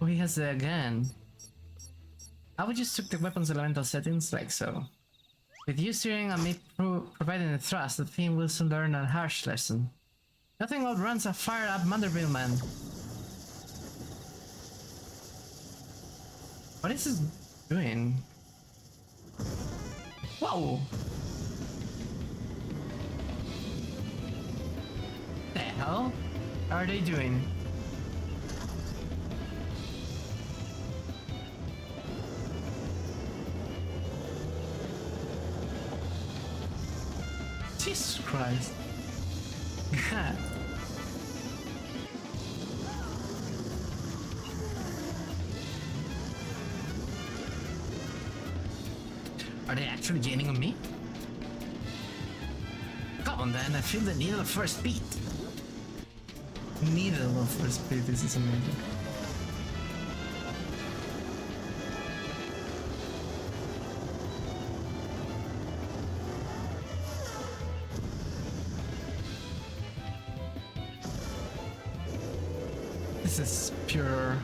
Oh, he has a gun. I would just took the weapon's elemental settings like so. With you steering and me providing the thrust, the team will soon learn a harsh lesson. Nothing outruns a fired-up Manderville man. What is this doing? Whoa! The hell are they doing? Jesus Christ. God. Are they actually gaining on me? Come on then, I feel the needle of first beat. Needle of first beat, this is amazing. This is pure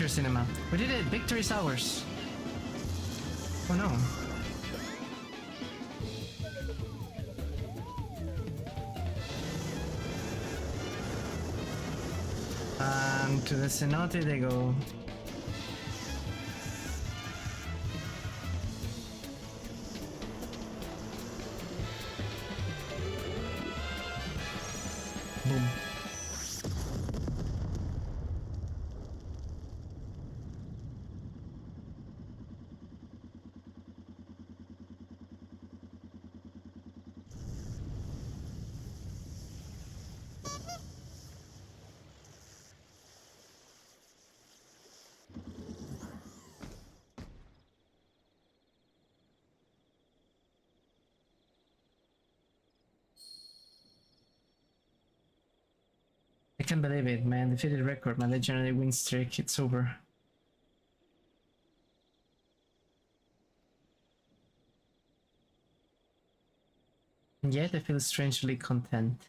cinema. We did it, victory's ours. Oh no. And to the cenote they go. Boom. I can't believe it, man. Defeated record, my legendary win streak, it's over. And yet I feel strangely content.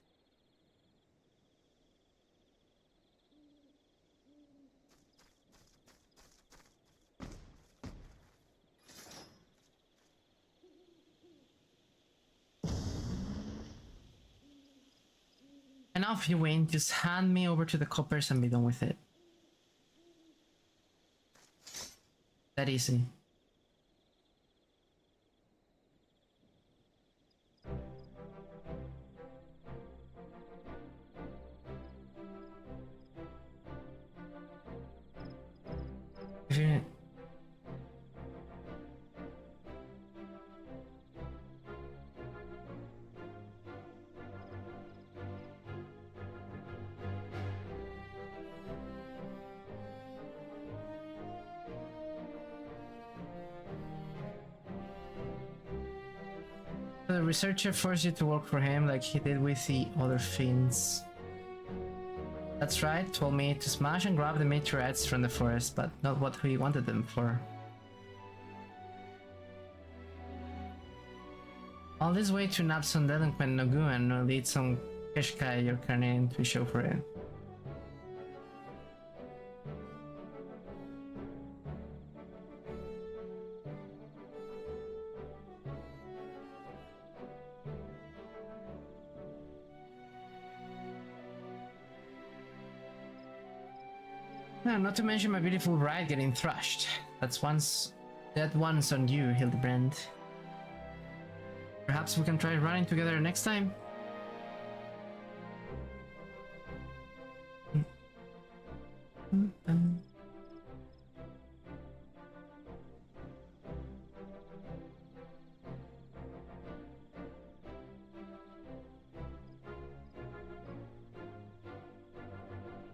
Enough, you win. Just hand me over to the coppers and be done with it. That easy. If you... The researcher forced you to work for him like he did with the other fiends. That's right, told me to smash and grab the meteorites from the forest, but not what he wanted them for. All this way to nab some delinquent Nogu and lead some Keshkai your carnane to show for it. No, not to mention my beautiful bride getting thrashed. That one's on you, Hildebrand. Perhaps we can try running together next time?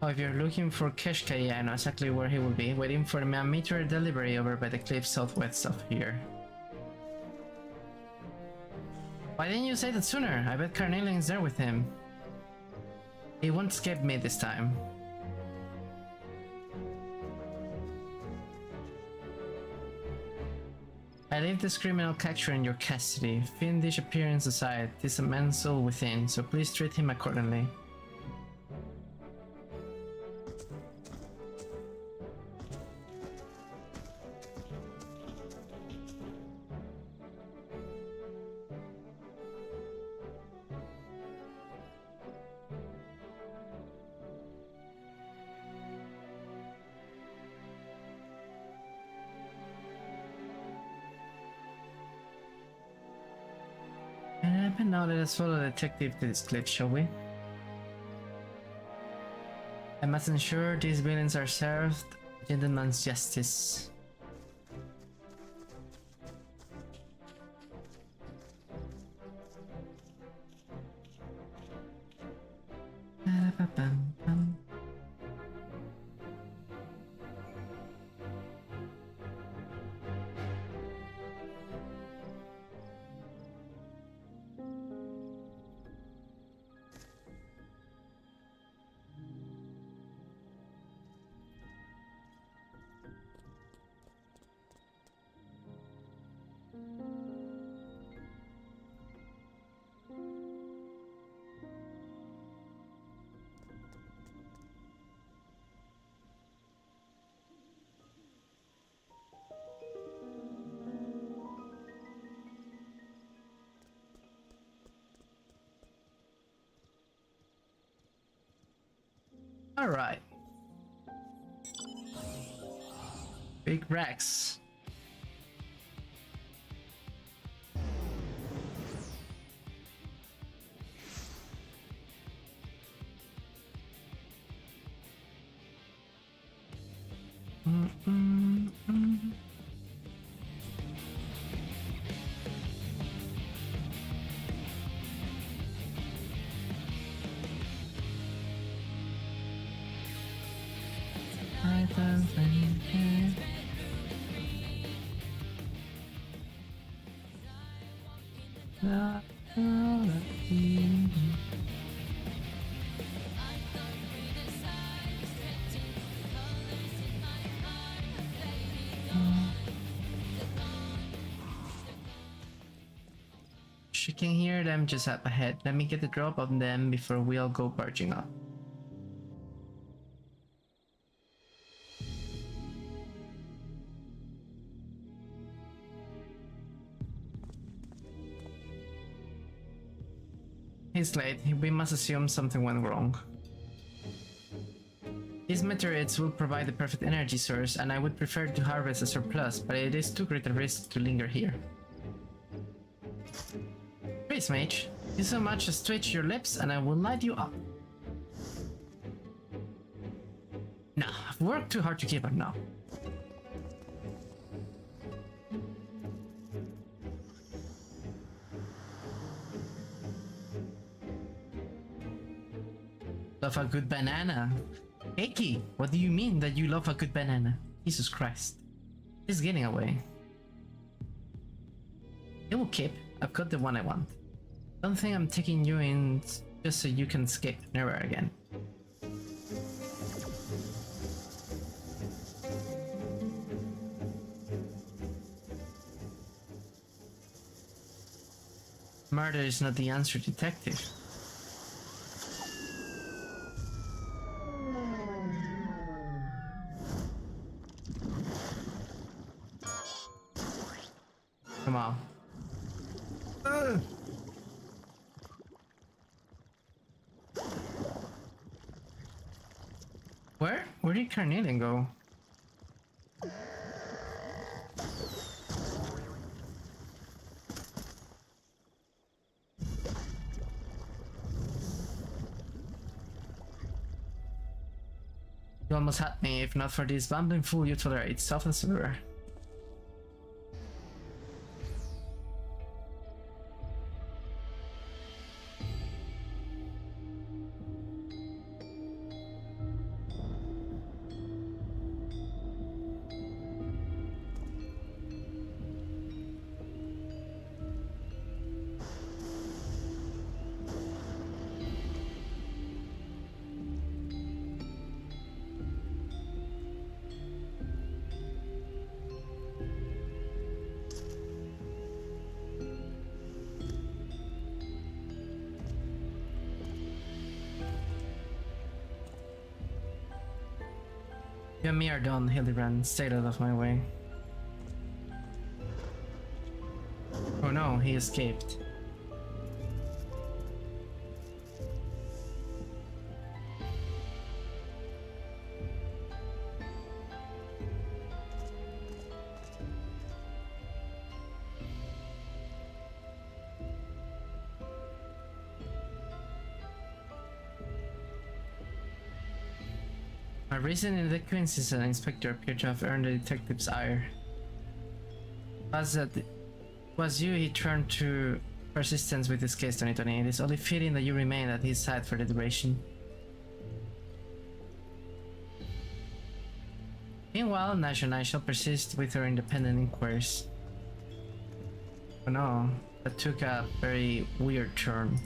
Oh, if you're looking for Keshkai, I know exactly where he will be, waiting for a meteor delivery over by the cliff southwest of here. Why didn't you say that sooner? I bet Carnelian's there with him. He won't escape me this time. I leave this criminal capture in your custody. Fiendish appearance aside, this a man's soul within, so please treat him accordingly. And now let us follow the detective to this cliff, shall we? I must ensure these villains are served gentleman's justice. Alright. Big Rex. She can hear them just up ahead. Let me get the drop on them before we all go barging up. He's late. We must assume something went wrong. These meteorites will provide the perfect energy source, and I would prefer to harvest a surplus, but it is too great a risk to linger here. Please, mage, you so much as twitch your lips and I will light you up. Nah, I've worked too hard to keep up now. Love a good banana. Keiki, what do you mean that you love a good banana? Jesus Christ. He's getting away. It will keep. I've got the one I want. Don't think I'm taking you in just so you can skip. Never again. Murder is not the answer, detective. Come on. Where did Carnelian go? You almost had me. If not for this bumbling fool you tolerate, selfless everywhere. You and me are done, Hildebrand. Stay out of my way. Oh no, he escaped. My recent inadequacies as an inspector appear to have earned the detective's ire. Was you he turned to persistence with this case, 2020. It is only fitting that you remain at his side for the duration. Meanwhile, Nash and I shall persist with our independent inquiries. Oh no, that took a very weird turn.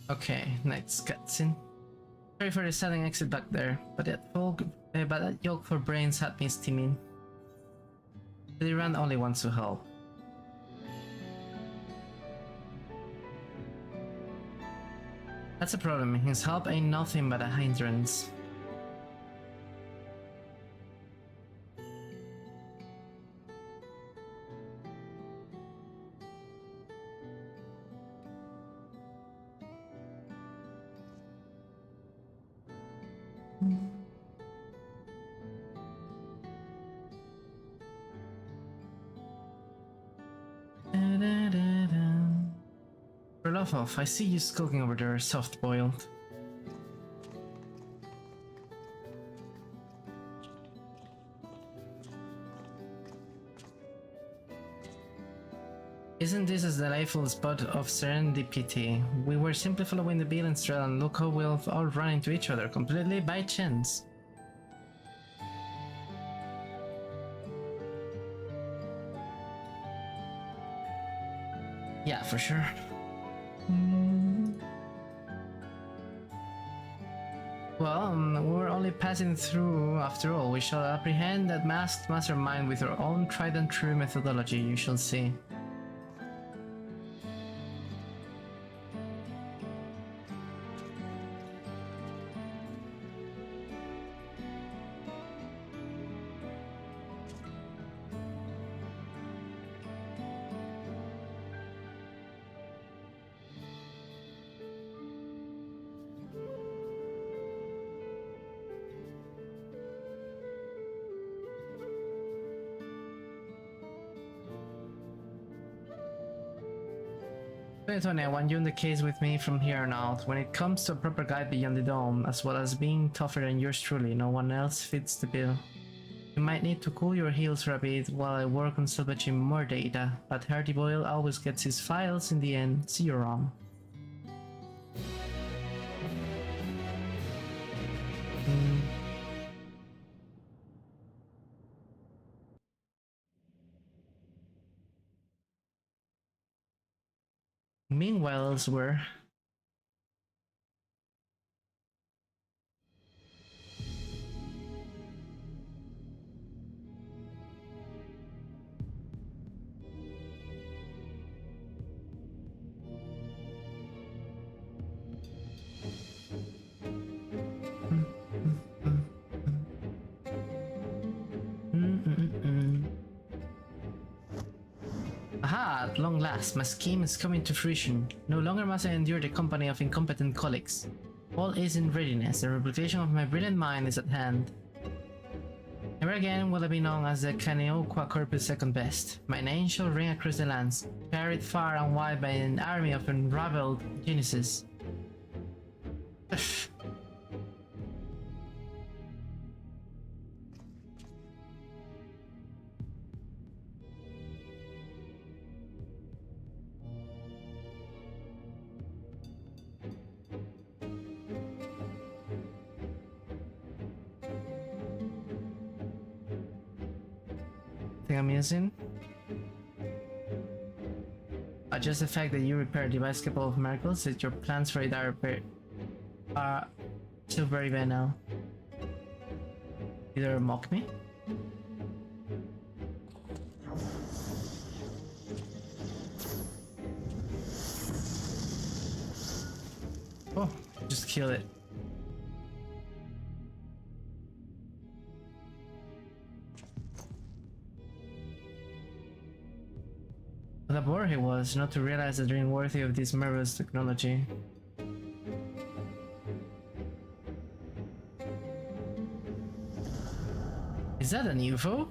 Okay, next cutscene. Sorry for the sudden exit back there, but that yolk for brains had me steaming. The run only wants to help. That's a problem. His help ain't nothing but a hindrance. Roloff, I see you skulking over there, soft-boiled. Isn't this a delightful spot of serendipity? We were simply following the Beelin's trail and look how we've all run into each other, completely by chance. Yeah, for sure. Well, we're only passing through after all. We shall apprehend that masked mastermind with our own tried and true methodology, you shall see. Tony, I want you in the case with me from here on out. When it comes to a proper guide beyond the dome, as well as being tougher than yours truly, no one else fits the bill. You might need to cool your heels for a bit while I work on salvaging more data, but Hardy Boyle always gets his files in the end. See you around. Meanwhile, elsewhere. Aha! At long last, my scheme is coming to fruition. No longer must I endure the company of incompetent colleagues. All is in readiness. The replication of my brilliant mind is at hand. Never again will I be known as the Kaneoqua Corpus Second Best. My name shall ring across the lands, carried far and wide by an army of unraveled geniuses. I'm using. Just the fact that you repair a device capable of miracles that your plans for it are still very banal. Either mock me. Oh, just kill it. What a bore he was not to realize the dream worthy of this marvelous technology. Is that an UFO?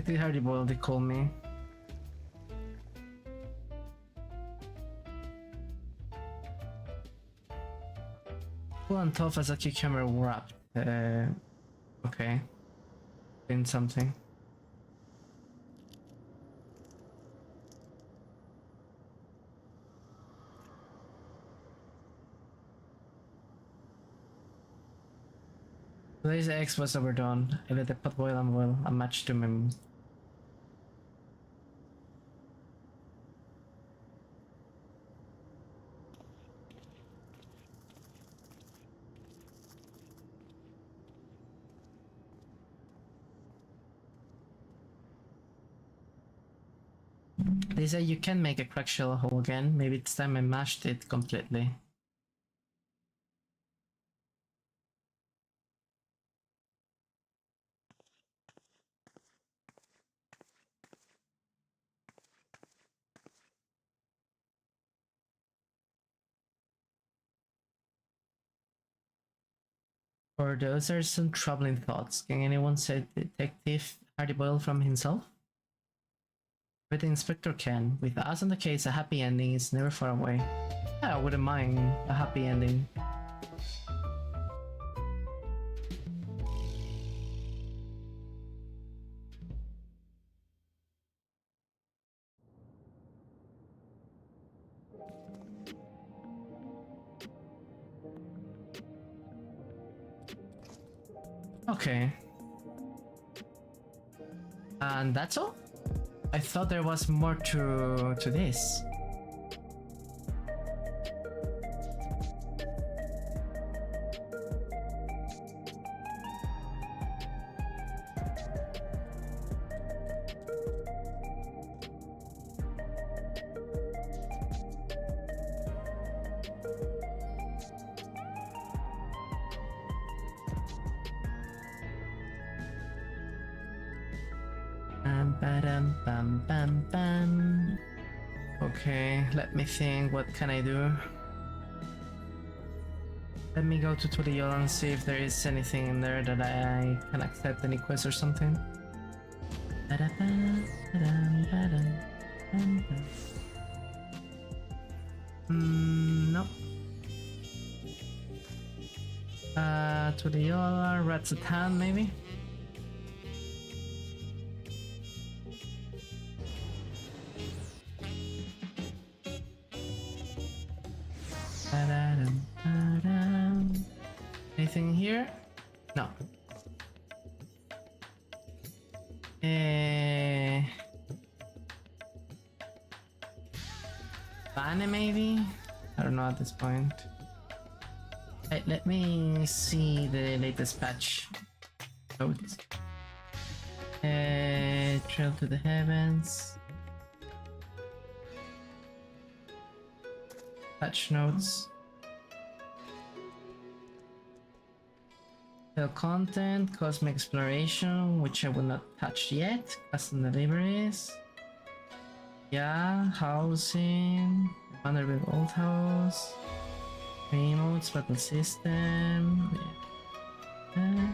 the hardy boil they call me. Full and tough as a cucumber wrapped. Okay. Doing something. Today's eggs was overdone. I let the pot boil and boil, a match to my. They say you can make a crack shell hole again. Maybe it's time I mashed it completely. Or those are some troubling thoughts. Can anyone say Detective Hardy Boyle from himself? But the inspector can. With us on the case, a happy ending is never far away. Yeah, I wouldn't mind a happy ending. Okay. And that's all? I thought there was more to this. Bam, bam, bam, bam. Okay, let me think. What can I do? Let me go to Tulio and see if there is anything in there that I can accept, any quest or something. No. Tulio, Ratsatan maybe? Anything here? No. Bane maybe? I don't know at this point. Right, let me see the latest patch notes. Trail to the heavens. Patch notes. Tell content, cosmic exploration, which I will not touch yet. Custom deliveries. Yeah, housing. Vanderbilt Old House. Remotes, battle system. Yeah.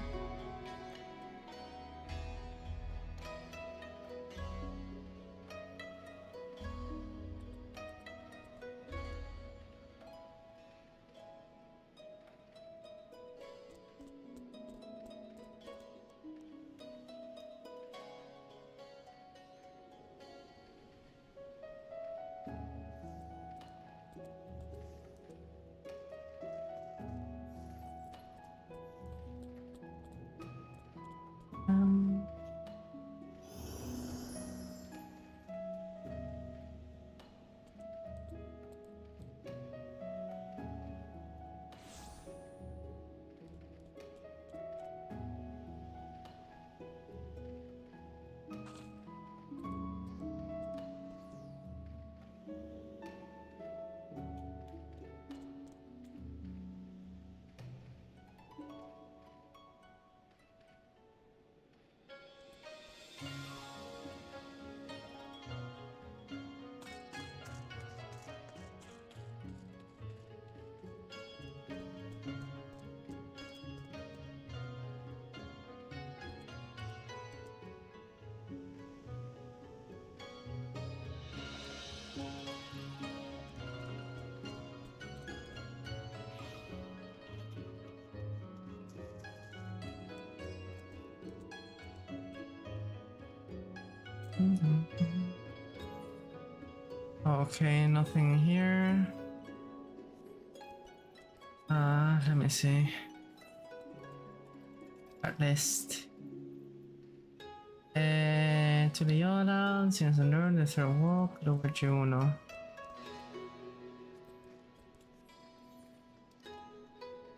Okay, nothing here. Let me see. At list. To the Yoda, since the nerd, the third walk, over Juno.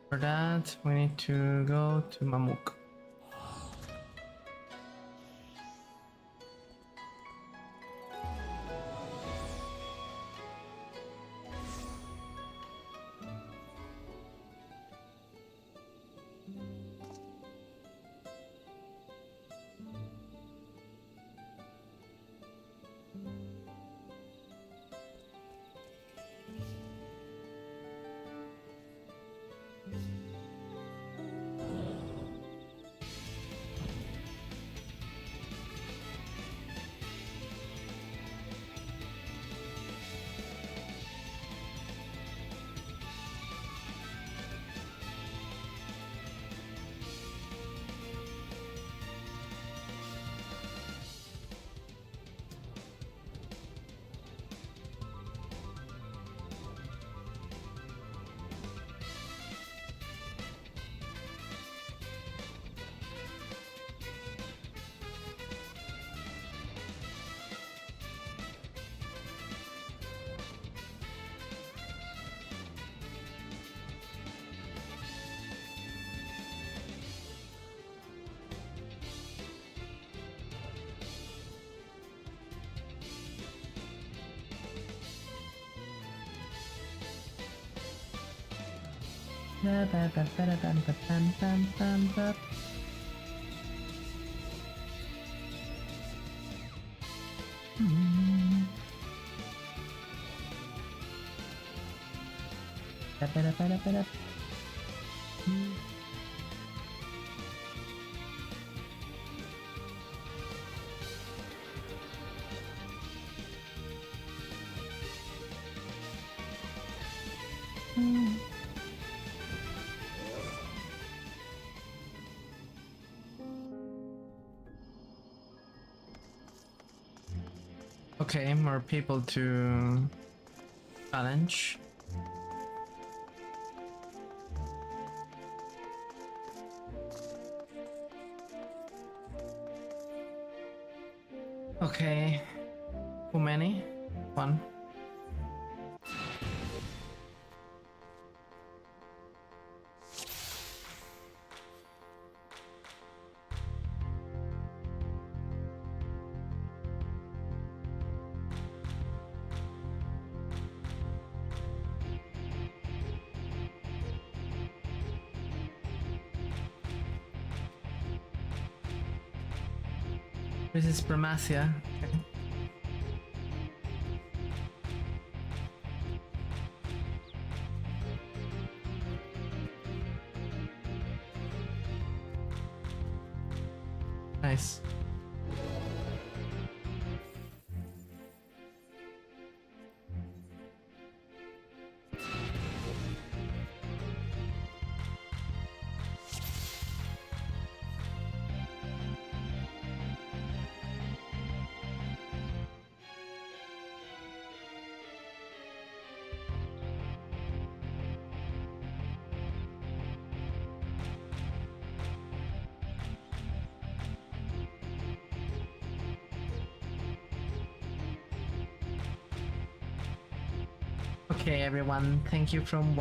For that, we need to go to Mamuk. Okay, more people to challenge. Okay, too many? One. This is Bramathia. Okay. Nice. Okay, everyone, thank you from